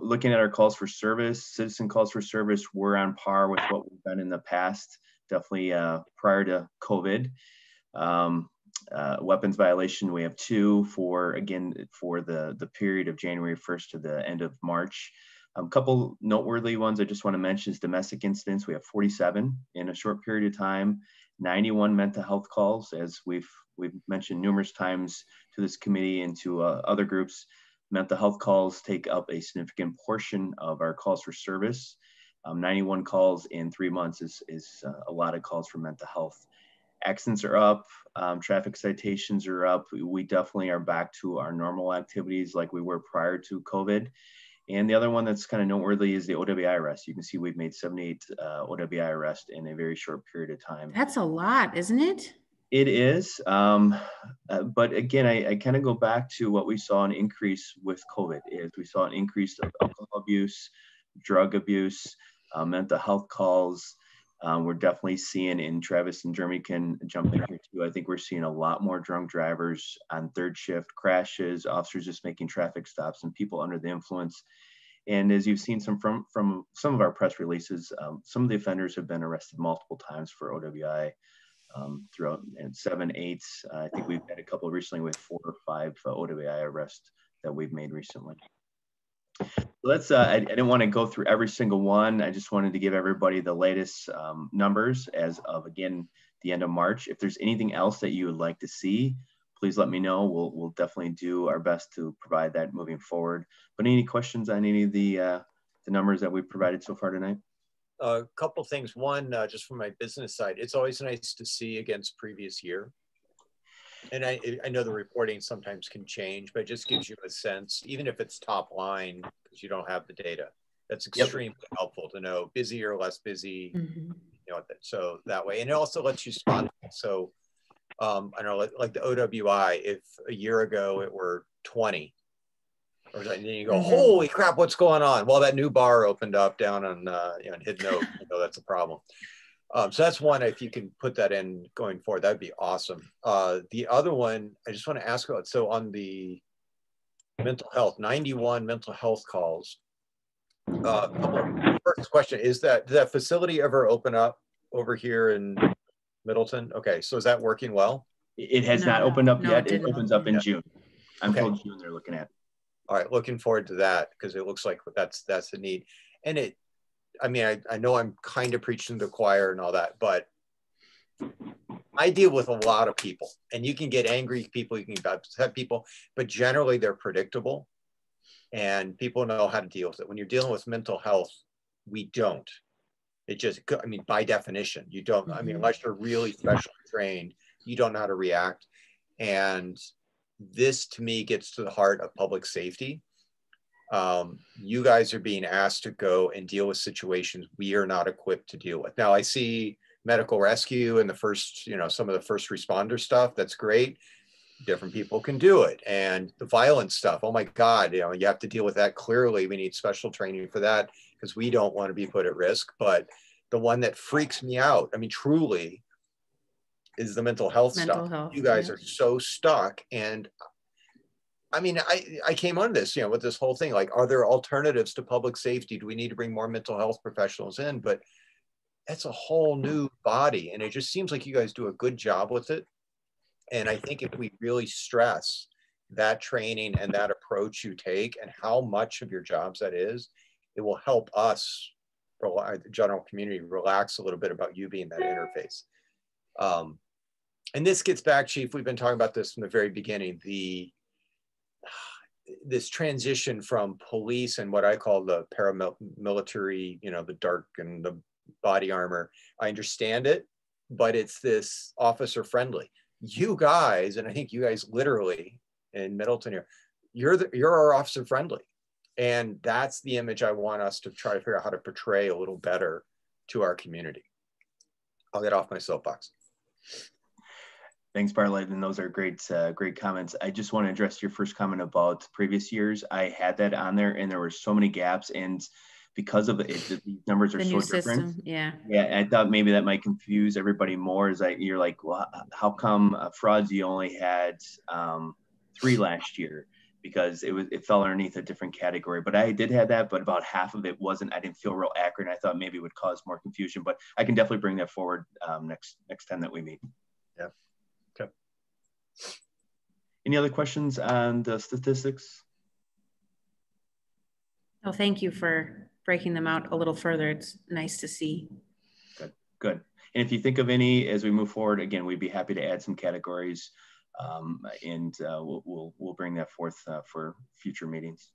Looking at our calls for service, citizen calls for service, we're on par with what we've done in the past, definitely prior to COVID. Weapons violation, we have 2 for the period of January 1st to the end of March. A couple noteworthy ones I just want to mention is domestic incidents. We have 47 in a short period of time, 91 mental health calls, as we've mentioned numerous times to this committee and to other groups. Mental health calls take up a significant portion of our calls for service. 91 calls in 3 months is a lot of calls for mental health. Accidents are up, traffic citations are up. We definitely are back to our normal activities like we were prior to COVID. And the other one that's kind of noteworthy is the OWI arrest. You can see we've made 78 OWI arrests in a very short period of time. That's a lot, isn't it? It is, but again, I kind of go back to what we saw an increase with COVID is we saw an increase of alcohol abuse, drug abuse, mental health calls. We're definitely seeing, and Travis and Jeremy can jump in here too, I think we're seeing a lot more drunk drivers on third shift, crashes, officers just making traffic stops, and people under the influence. And as you've seen from some of our press releases, some of the offenders have been arrested multiple times for OWI. Throughout and 7, 8. I think we've had a couple recently with 4 or 5 OWI arrests that we've made recently. Let's. I didn't want to go through every single one. I just wanted to give everybody the latest numbers as of again the end of March. If there's anything else that you would like to see, please let me know. We'll definitely do our best to provide that moving forward. But any questions on any of the numbers that we've provided so far tonight? A couple things. One, just from my business side, it's always nice to see against previous year. And I know the reporting sometimes can change, but it just gives you a sense, even if it's top line, because you don't have the data. That's extremely helpful to know busy or less busy, you know, so that way. And it also lets you spot. So I don't know, like the OWI, if a year ago it were 20, or then you go, holy crap, what's going on? Well, that new bar opened up down on in Hidden Oak. You know, that's a problem. So that's one. If you can put that in going forward, that'd be awesome. The other one, I just want to ask about. So on the mental health, 91 mental health calls. First question is did that facility ever open up over here in Middleton? Okay, so is that working well? It has not opened up yet. It opens up in June. I'm told June they're looking at. All right, looking forward to that because it looks like that's the need. And I mean, I know I'm kind of preaching to the choir and all that, but I deal with a lot of people, and you can get angry people, you can get upset people, but generally they're predictable and people know how to deal with it. When you're dealing with mental health, we don't. It just, I mean, by definition, you don't, I mean, unless you're really specially trained, you don't know how to react. And this to me gets to the heart of public safety. You guys are being asked to go and deal with situations we are not equipped to deal with. Now I see medical rescue and the first, you know, some of the first responder stuff. That's great. Different people can do it. And the violent stuff, oh my God, you know, you have to deal with that. Clearly we need special training for that because we don't want to be put at risk. But the one that freaks me out, I mean, truly, is the mental health stuff. You guys are so stuck. And I mean, I came on this, you know, with this whole thing, like, are there alternatives to public safety? Do we need to bring more mental health professionals in? But that's a whole new body. And it just seems like you guys do a good job with it. And I think if we really stress that training and that approach you take and how much of your jobs that is, it will help us, the general community, relax a little bit about you being that interface. And this gets back, Chief, we've been talking about this from the very beginning, this transition from police and what I call the paramilitary, you know, the dark and the body armor. I understand it, but it's this officer friendly. You guys, and I think you guys literally in Middleton here, you're our officer friendly. And that's the image I want us to try to figure out how to portray a little better to our community. I'll get off my soapbox. Thanks, Bartlett, and those are great comments. I just want to address your first comment about previous years. I had that on there, and there were so many gaps, and because of it, the numbers are so different. Yeah. I thought maybe that might confuse everybody more. Is that you're like, well, how come frauds you only had 3 last year? Because it fell underneath a different category. But I did have that, but about half of it wasn't. I didn't feel real accurate. And I thought maybe it would cause more confusion. But I can definitely bring that forward next time that we meet. Yeah. Okay. Any other questions on the statistics? Oh, thank you for breaking them out a little further. It's nice to see. Good. And if you think of any as we move forward, again, we'd be happy to add some categories, and we'll bring that forth for future meetings.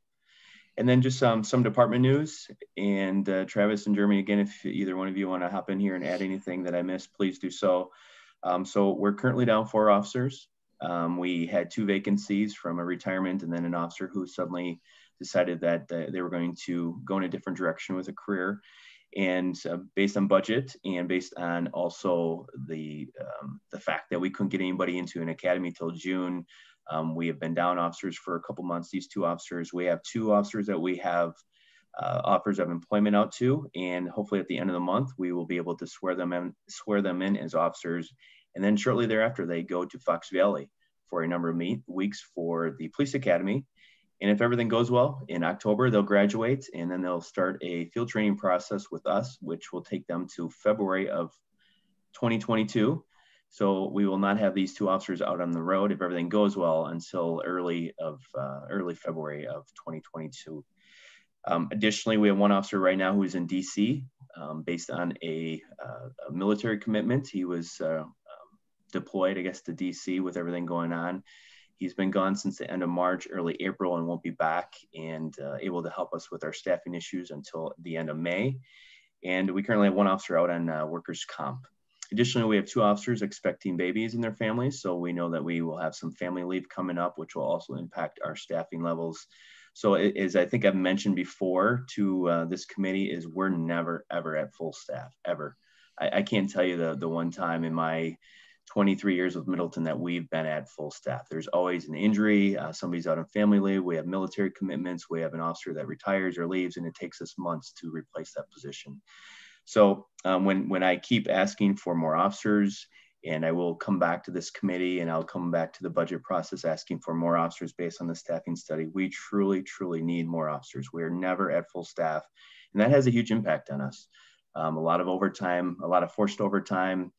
And then just some department news. And Travis and Jeremy, again, if either one of you want to hop in here and add anything that I missed, please do so. So we're currently down 4 officers. We had 2 vacancies from a retirement and then an officer who suddenly decided that they were going to go in a different direction with a career. And based on budget and based on also the fact that we couldn't get anybody into an academy till June, we have been down officers for a couple months. These 2 officers, we have 2 officers that we have offers of employment out to, and hopefully at the end of the month, we will be able to swear them in as officers. And then shortly thereafter, they go to Fox Valley for a number of weeks for the police academy. And if everything goes well, in October, they'll graduate, and then they'll start a field training process with us, which will take them to February of 2022. So we will not have these 2 officers out on the road, if everything goes well, until early February of 2022. Additionally, we have 1 officer right now who is in DC based on a military commitment. He was deployed, I guess, to DC with everything going on. He's been gone since the end of March, early April, and won't be back and able to help us with our staffing issues until the end of May. And we currently have 1 officer out on workers' comp. Additionally, we have 2 officers expecting babies in their families. So we know that we will have some family leave coming up, which will also impact our staffing levels. So as I think I've mentioned before to this committee, is we're never, ever at full staff, ever. I can't tell you the one time in my 23 years with Middleton that we've been at full staff. There's always an injury, somebody's out on family leave, we have military commitments, we have an officer that retires or leaves, and it takes us months to replace that position. So when I keep asking for more officers, and I will come back to this committee and I'll come back to the budget process asking for more officers based on the staffing study, we truly, truly need more officers. We are never at full staff, and that has a huge impact on us. A lot of overtime, a lot of forced overtime.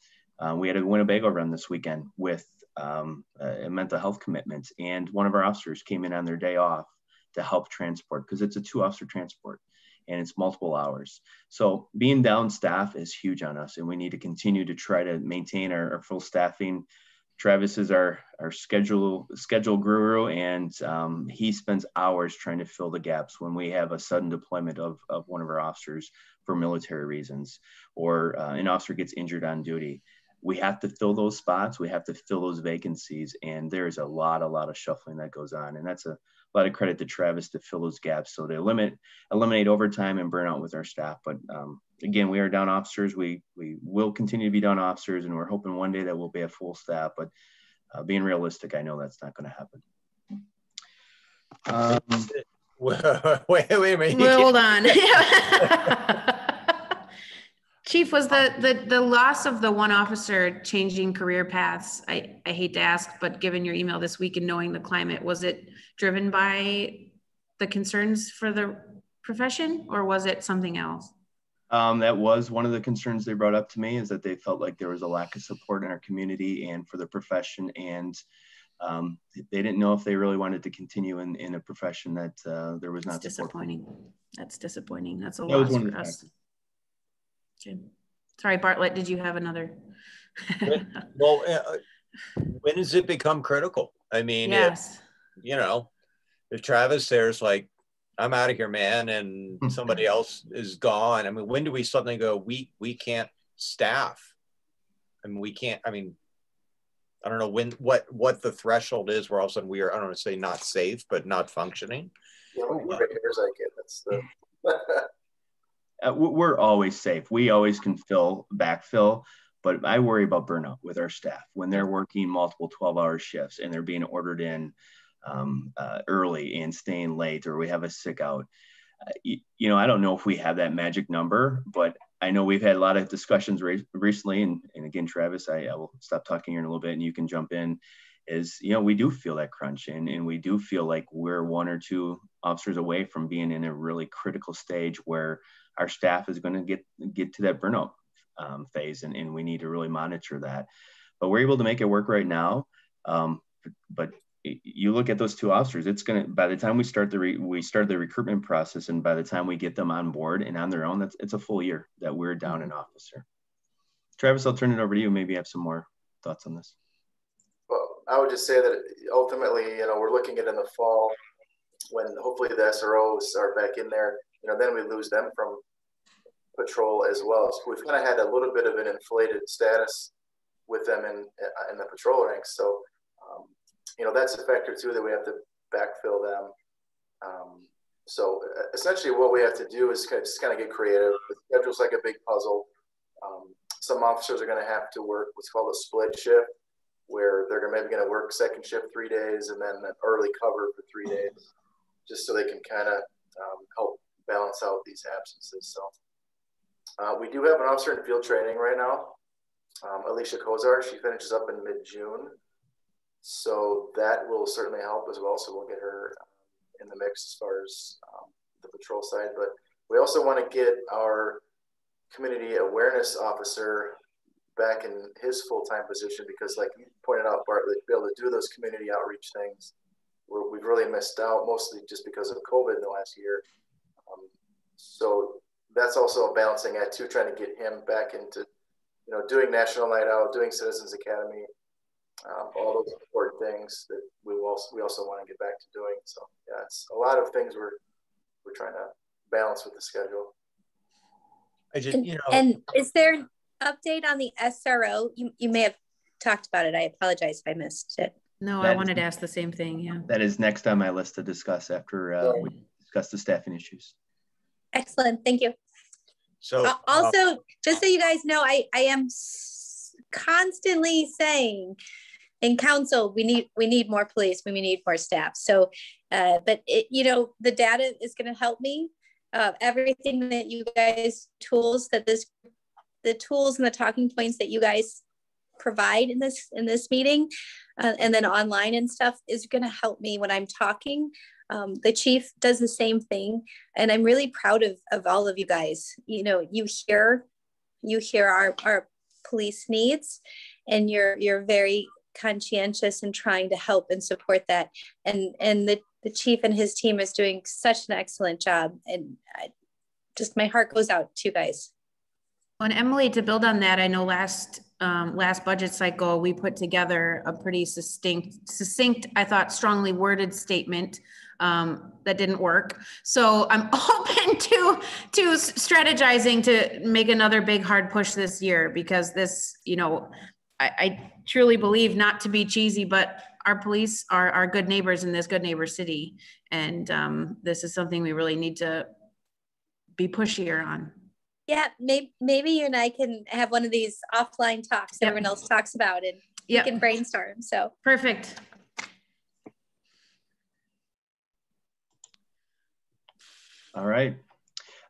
We had a Winnebago run this weekend with a mental health commitment, and one of our officers came in on their day off to help transport, because it's a 2-officer transport. and it's multiple hours. So being down staff is huge on us, and we need to continue to try to maintain our full staffing. Travis is our schedule guru, and he spends hours trying to fill the gaps when we have a sudden deployment of one of our officers for military reasons, or an officer gets injured on duty. We have to fill those spots. We have to fill those vacancies, and there's a lot of shuffling that goes on, and that's a lot of credit to Travis to fill those gaps so to eliminate overtime and burnout with our staff. But again, we are down officers. We will continue to be down officers, and we're hoping one day that we'll be a full staff. But being realistic, I know that's not going to happen. Wait a minute. Well, hold on. Chief, was the loss of the one officer changing career paths? I hate to ask, but given your email this week and knowing the climate, was it driven by the concerns for the profession, or was it something else? That was one of the concerns they brought up to me, is that they felt like there was a lack of support in our community and for the profession, and they didn't know if they really wanted to continue in a profession that there was not support. That's disappointing. That's a loss for us. Okay. Sorry, Bartlett, did you have another? Well, when does it become critical? I mean, yes. If Travis there's like, I'm out of here, man, and somebody else is gone. I mean, when do we suddenly go, we can't staff? I mean, we can't, I don't know what the threshold is where all of a sudden we are, I don't want to say not safe, but not functioning. Yeah, here's I get that's the we're always safe. We always can backfill, but I worry about burnout with our staff when they're working multiple 12-hour shifts and they're being ordered in early and staying late, or we have a sick out. I don't know if we have that magic number, but I know we've had a lot of discussions recently. And again, Travis, I will stop talking here in a little bit and you can jump in. We do feel that crunch, and we do feel like we're one or two officers away from being in a really critical stage where our staff is going to get to that burnout phase, and we need to really monitor that. But we're able to make it work right now. But you look at those two officers, it's going to, by the time we start the recruitment process, and by the time we get them on board and on their own, it's a full year that we're down an officer. Travis, I'll turn it over to you. Maybe you have some more thoughts on this. Well, I would just say that ultimately, we're looking at in the fall when hopefully the SROs are back in there, then we lose them from patrol as well. So we've kind of had a little bit of an inflated status with them in the patrol ranks. So, that's a factor too, that we have to backfill them. So essentially what we have to do is just kind of get creative. The schedule's like a big puzzle. Some officers are going to have to work what's called a split shift, where they're maybe going to work second shift 3 days and then an early cover for 3 days, just so they can kind of help balance out these absences. So we do have an officer in field training right now, Alicia Kozar. She finishes up in mid-June, so that will certainly help as well. So we'll get her in the mix as far as the patrol side. But we also want to get our community awareness officer back in his full-time position, because like you pointed out, Bartlett, to be able to do those community outreach things, we've really missed out, mostly just because of COVID in the last year. So that's also a balancing act too, trying to get him back into, doing National Night Out, doing Citizens Academy, all those important things that we also want to get back to doing. So yeah, it's a lot of things we're trying to balance with the schedule. And is there an update on the SRO? You may have talked about it. I apologize if I missed it. No, I wanted to ask the same thing. Yeah. That is next on my list to discuss after we discuss the staffing issues. Excellent. Thank you. So also, just so you guys know, I am constantly saying in council, we need more police, we need more staff. So, but the data is going to help me. Everything that you guys, the tools and the talking points that you guys provide in this meeting, and then online and stuff, is going to help me when I'm talking. The chief does the same thing, and I'm really proud of all of you guys. You hear our police needs, and you're very conscientious in trying to help and support that. And the chief and his team is doing such an excellent job. And just my heart goes out to you guys. And Emily, to build on that, I know last budget cycle, we put together a pretty succinct, I thought strongly worded statement that didn't work. So I'm open to strategizing to make another big hard push this year, because this, you know, I truly believe, not to be cheesy, but our police are good neighbors in this good neighbor city. And this is something we really need to be pushier on. Yeah, maybe you and I can have one of these offline talks that everyone else talks about, and we can brainstorm. So perfect. All right,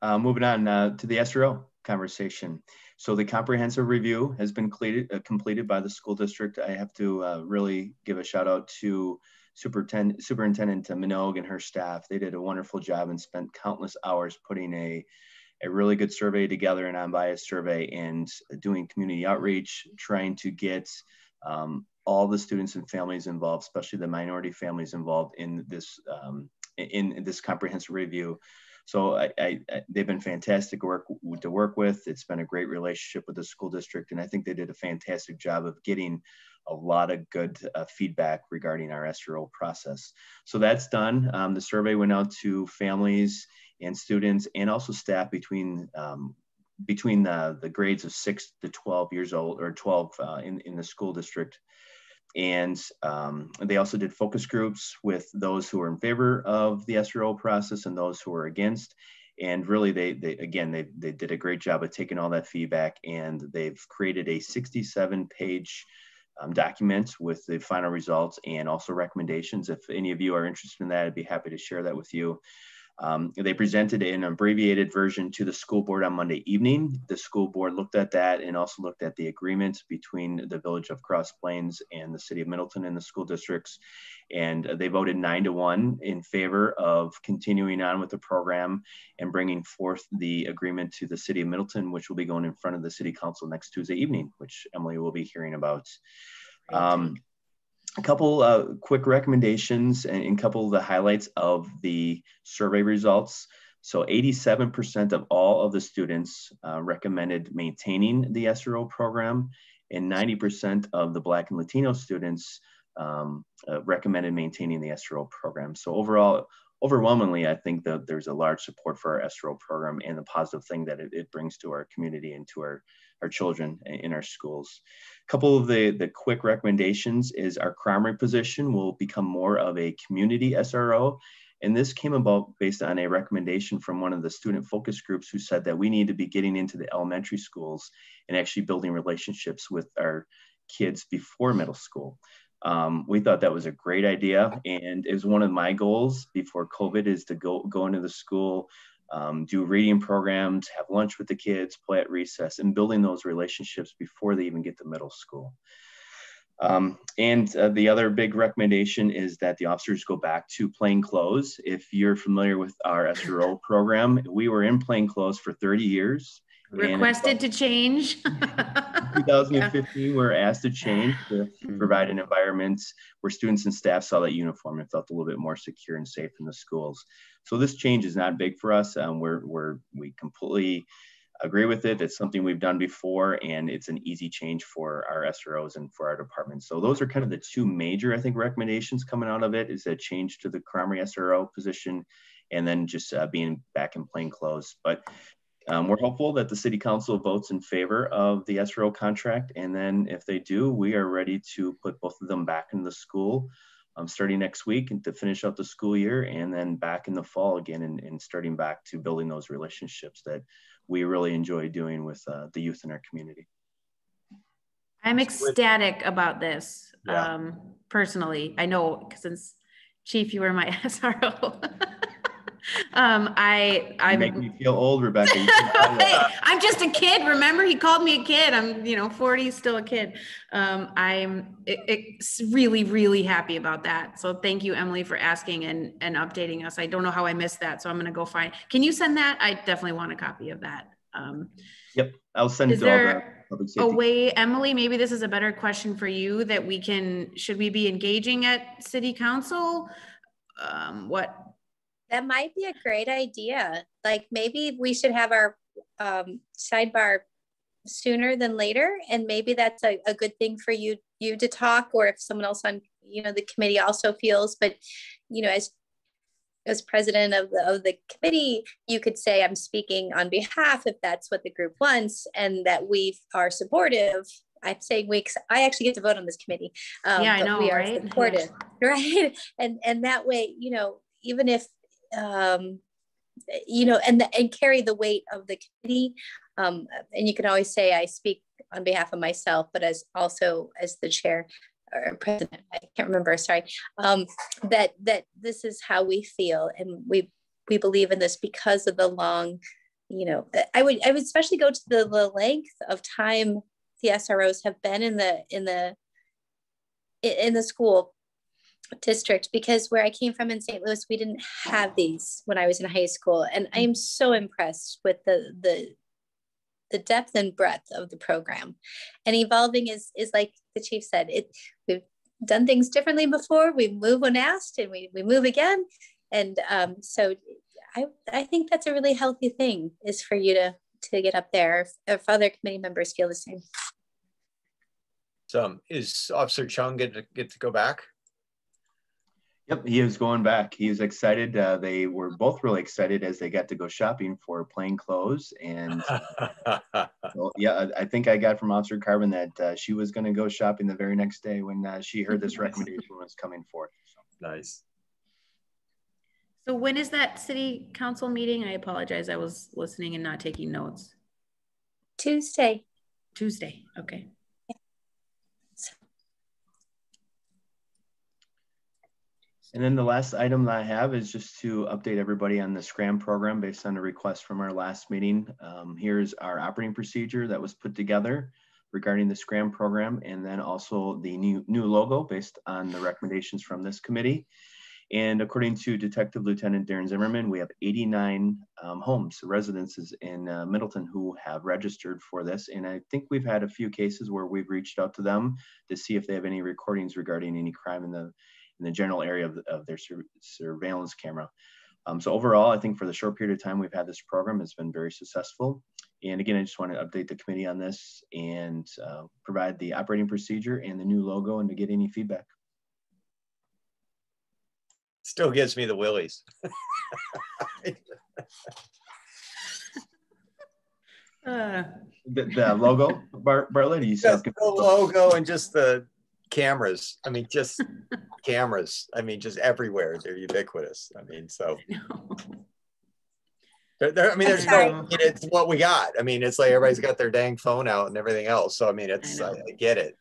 moving on to the SRO conversation. So the comprehensive review has been completed by the school district. I have to really give a shout out to Superintendent Minogue and her staff. They did a wonderful job and spent countless hours putting a really good survey together, an unbiased survey, and doing community outreach, trying to get all the students and families involved, especially the minority families involved in this comprehensive review. So they've been fantastic to work with. It's been a great relationship with the school district, and I think they did a fantastic job of getting a lot of good feedback regarding our SRO process. So that's done. The survey went out to families and students, and also staff between the grades of 6 to 12 years old, or 12 in the school district. And they also did focus groups with those who are in favor of the SRO process and those who are against. And really, they did a great job of taking all that feedback, and they've created a 67-page document with the final results and also recommendations. If any of you are interested in that, I'd be happy to share that with you. They presented an abbreviated version to the school board on Monday evening. The school board looked at that and also looked at the agreement between the Village of Cross Plains and the City of Middleton and the school districts. And they voted 9-1 in favor of continuing on with the program and bringing forth the agreement to the City of Middleton, which will be going in front of the City Council next Tuesday evening, which Emily will be hearing about. A couple quick recommendations and a couple of the highlights of the survey results. So 87% of all of the students recommended maintaining the SRO program, and 90% of the Black and Latino students recommended maintaining the SRO program. So overall, overwhelmingly, I think that there's a large support for our SRO program and the positive thing that it brings to our community and to our children in our schools. A couple of the quick recommendations is our primary position will become more of a community SRO. And this came about based on a recommendation from one of the student focus groups who said that we need to be getting into the elementary schools and actually building relationships with our kids before middle school. We thought that was a great idea, and it was one of my goals before COVID is to go into the school, do reading programs, have lunch with the kids, play at recess, and building those relationships before they even get to middle school. And the other big recommendation is that the officers go back to plain clothes. If you're familiar with our SRO program, we were in plain clothes for 30 years. Requested to change. 2015, we were asked to change to provide an environment where students and staff saw that uniform and felt a little bit more secure and safe in the schools. So this change is not big for us. We completely agree with it. It's something we've done before, and it's an easy change for our SROs and for our departments. So those are kind of the two major, I think, recommendations coming out of it, is a change to the primary SRO position, and then just being back in plain clothes. But we're hopeful that the City Council votes in favor of the SRO contract. And then if they do, we are ready to put both of them back in the school starting next week and to finish out the school year, and then back in the fall again and starting back to building those relationships that we really enjoy doing with the youth in our community. I'm ecstatic about this, personally. I know, since Chief, you were my SRO. You make me feel old, Rebecca. Hey, I'm just a kid. Remember, he called me a kid. I'm 40, still a kid. I'm really, really happy about that. So thank you, Emily, for asking and updating us. I don't know how I missed that, so I'm going to go find. Can you send that? I definitely want a copy of that. Yep, I'll send it to all the public safety. A way, Emily, maybe this is a better question for you, that we can, should we be engaging at City Council? That might be a great idea. Like maybe we should have our sidebar sooner than later, and maybe that's a good thing for you to talk, or if someone else on the committee also feels. But as president of the committee, you could say I'm speaking on behalf if that's what the group wants, and that we are supportive. I'm saying I actually get to vote on this committee. Yeah, I know, we are right? supportive, yeah. Right? And that way, even if and carry the weight of the committee. And you can always say I speak on behalf of myself, but as the chair or president, I can't remember, sorry, that this is how we feel, and we believe in this because of the long, I would especially go to the length of time the SROs have been in the school district, because where I came from in St. Louis, we didn't have these when I was in high school, and I am so impressed with the depth and breadth of the program. And evolving is like the chief said, we've done things differently before. We move when asked, and we move again. And so I think that's a really healthy thing, is for you to get up there, if other committee members feel the same. So is Officer Chung get to go back? Yep, he is going back. He was excited. They were both really excited as they got to go shopping for plain clothes. And well, yeah, I think I got from Officer Carbon that she was going to go shopping the very next day when she heard this recommendation was coming forth. So. Nice. So when is that city council meeting? I apologize. I was listening and not taking notes. Tuesday. Okay. And then the last item that I have is just to update everybody on the SCRAM program based on a request from our last meeting. Here's our operating procedure that was put together regarding the SCRAM program, and then also the new logo based on the recommendations from this committee. And according to Detective Lieutenant Darren Zimmerman, we have 89 homes, residences in Middleton who have registered for this. And I think we've had a few cases where we've reached out to them to see if they have any recordings regarding any crime in the general area of their surveillance camera. So overall, I think for the short period of time we've had this program, it's been very successful. And again, I just want to update the committee on this and provide the operating procedure and the new logo, and to get any feedback. Still gives me the willies. The logo, Bartlett, you said the logo and just the cameras. I mean, just cameras. I mean, just everywhere. They're ubiquitous. I mean, so. I mean, there's no. It's what we got. I mean, it's like everybody's got their dang phone out and everything else. So I mean, it's I get it.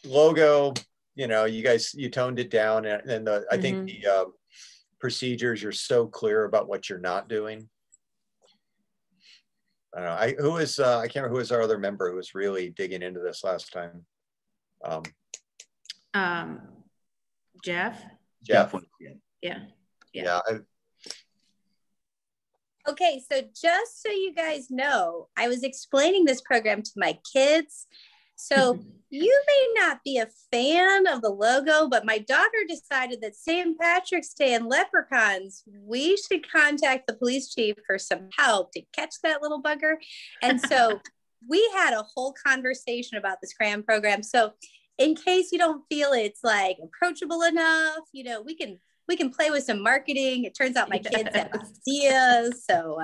Logo. You guys, you toned it down, and I think the procedures, you're so clear about what you're not doing. I don't know. I can't remember who was our other member who was really digging into this last time. Jeff. Yeah. Okay, so just so you guys know, I was explaining this program to my kids. So you may not be a fan of the logo, but my daughter decided that St. Patrick's Day and leprechauns, we should contact the police chief for some help to catch that little bugger. And so we had a whole conversation about the SCRAM program. So in case you don't feel it's like approachable enough, we can play with some marketing. It turns out my kids have ideas. So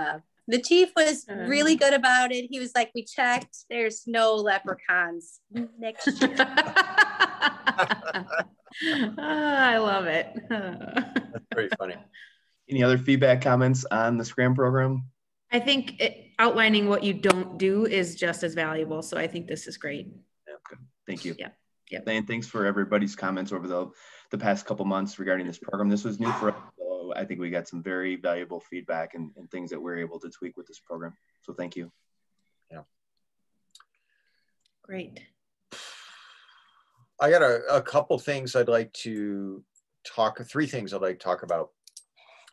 the chief was really good about it. He was like, we checked, there's no leprechauns next year. I love it. That's pretty funny. Any other feedback, comments on the SCRAM program? I think outlining what you don't do is just as valuable. So I think this is great. Yeah, good. Thank you. Yeah. Yep. And thanks for everybody's comments over the past couple months regarding this program. This was new for us. So I think we got some very valuable feedback and things that we're able to tweak with this program. So thank you. Yeah. Great. I got a couple things I'd like to three things I'd like to talk about,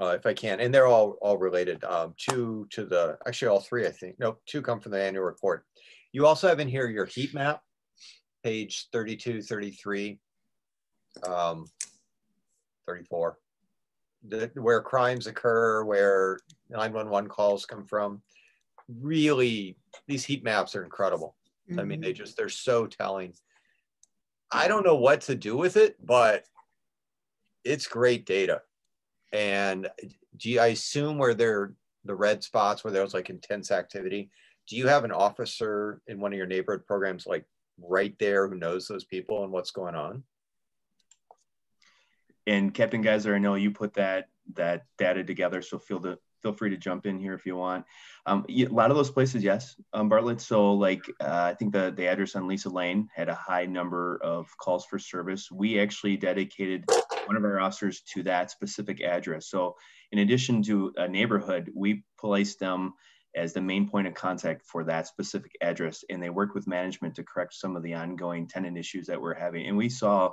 if I can, and they're all related. Two to actually all three, I think. No, two come from the annual report. You also have in here your heat map, page 32, 33, 34. where crimes occur, where 911 calls come from. Really, these heat maps are incredible. I mean, they're so telling. I don't know what to do with it, but it's great data. And I assume where the red spots where there's like intense activity, do you have an officer in one of your neighborhood programs like right there who knows those people and what's going on? And Captain Geiser, I know you put that data together, so feel free to jump in here if you want. A lot of those places, yes, Bartlett. So like, I think the address on Lisa Lane had a high number of calls for service. We actually dedicated one of our officers to that specific address. So in addition to a neighborhood, we placed them as the main point of contact for that specific address. And they worked with management to correct some of the ongoing tenant issues that we're having. And we saw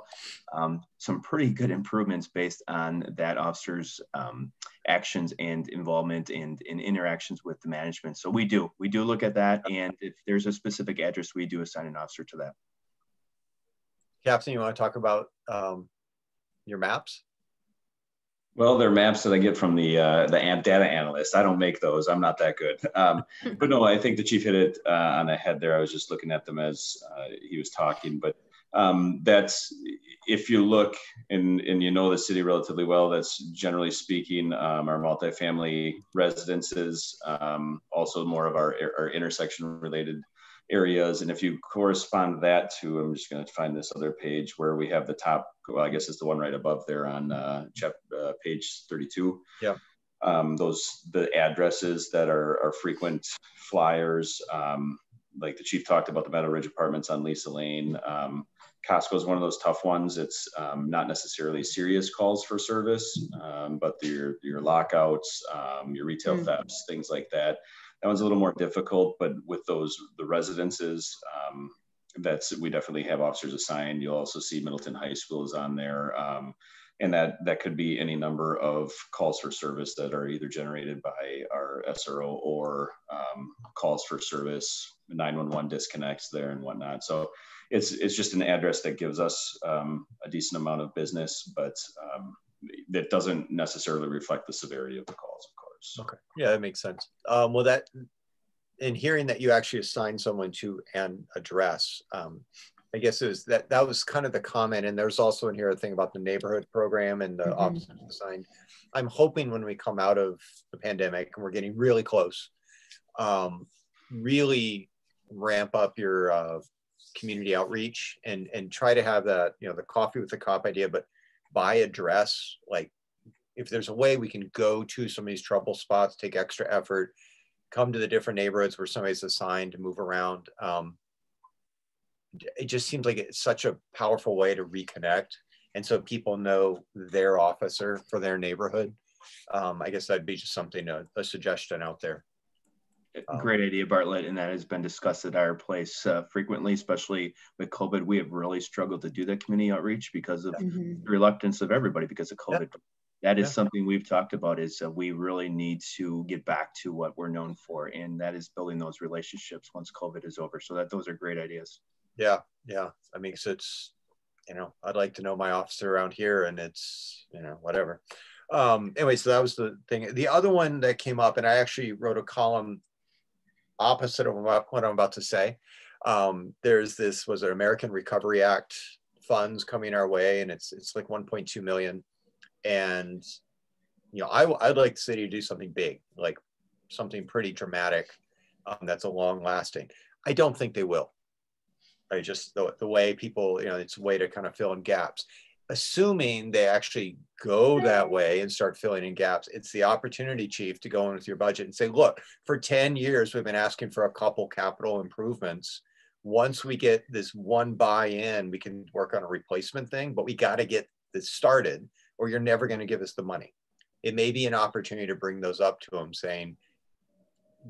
some pretty good improvements based on that officer's actions and involvement and interactions with the management. So we do look at that. And if there's a specific address, we do assign an officer to that. Captain, you want to talk about your maps? Well, they're maps that I get from the data analyst. I don't make those. I'm not that good. But no, I think the chief hit it on the head there. I was just looking at them as he was talking. But that's, if you look and you know the city relatively well, that's generally speaking our multifamily residences, also more of our intersection related areas. And if you correspond that to, I'm just going to find this other page where we have the top, well, I guess it's the one right above there on page 32. Yeah. The addresses that are frequent flyers, like the chief talked about the Meadow Ridge Apartments on Lisa Lane. Costco is one of those tough ones. It's not necessarily serious calls for service, but your lockouts, your retail thefts, things like that. That one's a little more difficult, but with the residences, we definitely have officers assigned. You'll also see Middleton High School is on there. And that could be any number of calls for service that are either generated by our SRO or calls for service, 911 disconnects there and whatnot. So it's just an address that gives us a decent amount of business, but that doesn't necessarily reflect the severity of the calls, of course. Okay. Yeah, that makes sense. Well, that, in hearing that you actually assigned someone to an address, I guess it was that was kind of the comment. And there's also in here a thing about the neighborhood program and the officers assigned. I'm hoping when we come out of the pandemic and we're getting really close, really ramp up your community outreach and try to have that, the coffee with the cop idea, but by address, like if there's a way we can go to some of these trouble spots, take extra effort, come to the different neighborhoods where somebody's assigned to move around. It just seems like it's such a powerful way to reconnect. And so people know their officer for their neighborhood. I guess that'd be just something, a suggestion out there. Great idea, Bartlett. And that has been discussed at our place frequently, especially with COVID. We have really struggled to do that community outreach because of the reluctance of everybody because of COVID. Yep. That is something we've talked about is we really need to get back to what we're known for. And that is building those relationships once COVID is over. So those are great ideas. Yeah. Yeah. I mean, so it's, I'd like to know my officer around here and it's, whatever. Anyway, so that was the thing. The other one that came up, and I actually wrote a column opposite of what I'm about to say. There's this, was it American Recovery Act funds coming our way, and it's like 1.2 million. And, I'd like the city to do something big, like something pretty dramatic that's a long lasting. I don't think they will. I just, the way people, it's a way to kind of fill in gaps. Assuming they actually go that way and start filling in gaps, it's the opportunity, chief, to go in with your budget and say, look, for 10 years, we've been asking for a couple capital improvements. Once we get this one buy-in, we can work on a replacement thing, but we got to get this started or you're never going to give us the money. It may be an opportunity to bring those up to them saying,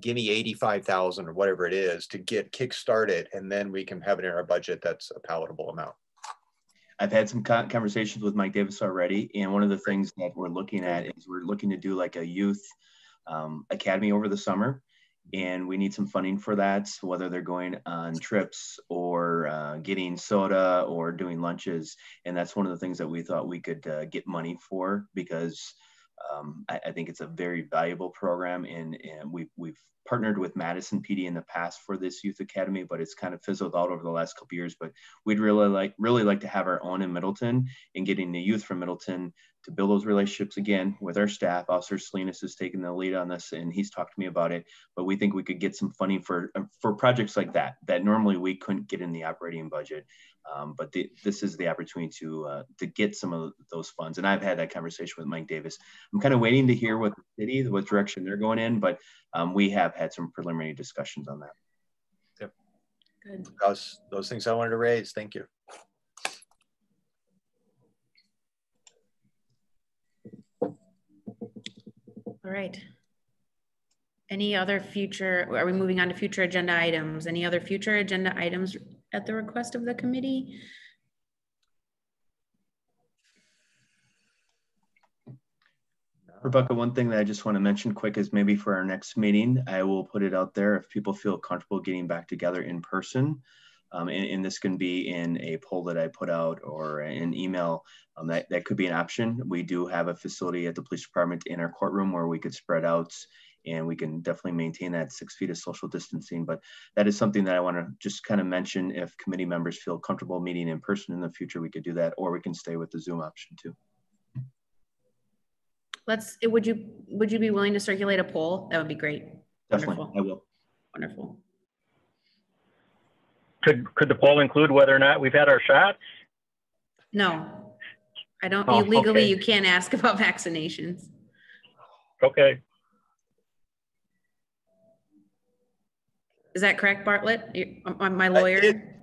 give me 85,000 or whatever it is to get kick-started, and then we can have it in our budget that's a palatable amount. I've had some conversations with Mike Davis already, and one of the things that we're looking at is we're looking to do like a youth academy over the summer, and we need some funding for that, whether they're going on trips or getting soda or doing lunches. And that's one of the things that we thought we could get money for, because I think it's a very valuable program, and we've partnered with Madison PD in the past for this youth academy, but it's kind of fizzled out over the last couple of years. But we'd really like to have our own in Middleton, and getting the youth from Middleton to build those relationships again with our staff. Officer Salinas has taken the lead on this, and he's talked to me about it. But we think we could get some funding for projects like that normally we couldn't get in the operating budget. But this is the opportunity to get some of those funds. And I've had that conversation with Mike Davis. I'm kind of waiting to hear what direction they're going in, but we have had some preliminary discussions on that. Yep. Good. Those things I wanted to raise. Thank you. All right. Any other future, are we moving on to future agenda items? Any other future agenda items at the request of the committee? Rebecca, one thing that I just want to mention quick is maybe for our next meeting, I will put it out there if people feel comfortable getting back together in person. And this can be in a poll that I put out or an email. That could be an option. We do have a facility at the police department in our courtroom where we could spread out, and we can definitely maintain that 6 feet of social distancing. But that is something that I want to just kind of mention. If committee members feel comfortable meeting in person in the future, we could do that, or we can stay with the Zoom option too. Would you be willing to circulate a poll? That would be great. Definitely. Wonderful. I will. Wonderful. Could the poll include whether or not we've had our shots? No, I don't. Oh, legally, okay. You can't ask about vaccinations. Okay. Is that correct, Bartlett? My lawyer? We're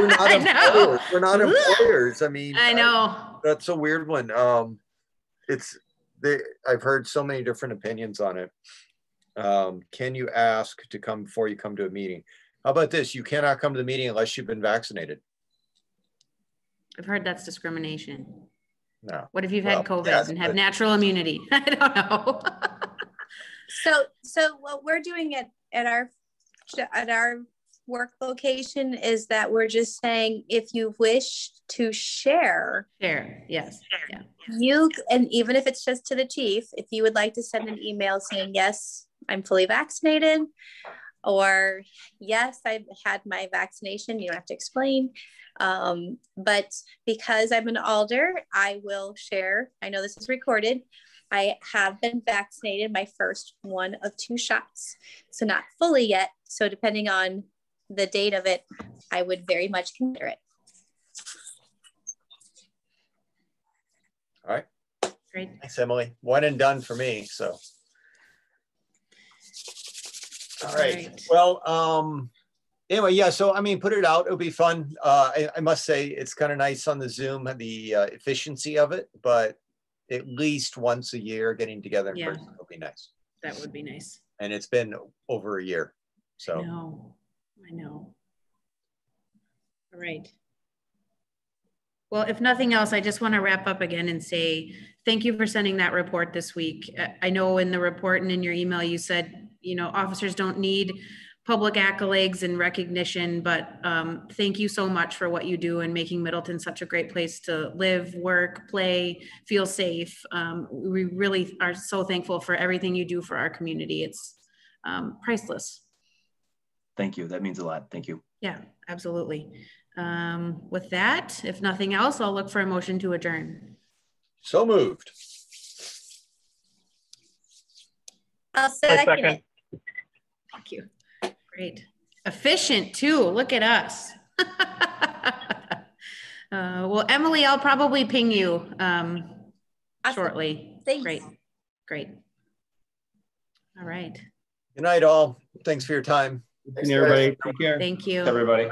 not employers. We're not employers. I mean, I know. That's a weird one. I've heard so many different opinions on it. Can you ask to come before you come to a meeting? How about this? You cannot come to the meeting unless you've been vaccinated. I've heard that's discrimination. No. What if you've had COVID and have natural immunity? I don't know. So what we're doing at our work location is that we're just saying, if you wish to share, yes, yeah. And even if it's just to the chief, if you would like to send an email saying, yes, I'm fully vaccinated, or yes, I've had my vaccination, you don't have to explain. But because I'm an alder, I will share. I know this is recorded. I have been vaccinated, my first one of 2 shots. So not fully yet. So depending on the date of it, I would very much consider it. All right. Great. Thanks, Emily. One and done for me, so. All right. Well, anyway, yeah, so I mean, put it out. It'll be fun. I must say it's kind of nice on the Zoom, the efficiency of it, but at least once a year getting together in person will be nice. That would be nice. And it's been over a year. So I know. All right. Well, if nothing else, I just want to wrap up again and say thank you for sending that report this week. I know in the report and in your email you said, officers don't need public accolades and recognition, but thank you so much for what you do and making Middleton such a great place to live, work, play, feel safe. We really are so thankful for everything you do for our community. It's priceless. Thank you. That means a lot. Thank you. Yeah, absolutely. With that, if nothing else, I'll look for a motion to adjourn. So moved. I'll second it. Thank you. Great. Efficient too. Look at us. Well, Emily, I'll probably ping you shortly. Thanks. Great. All right. Good night, all. Thanks for your time. Thanks, everybody. Take care. Thank you. Everybody.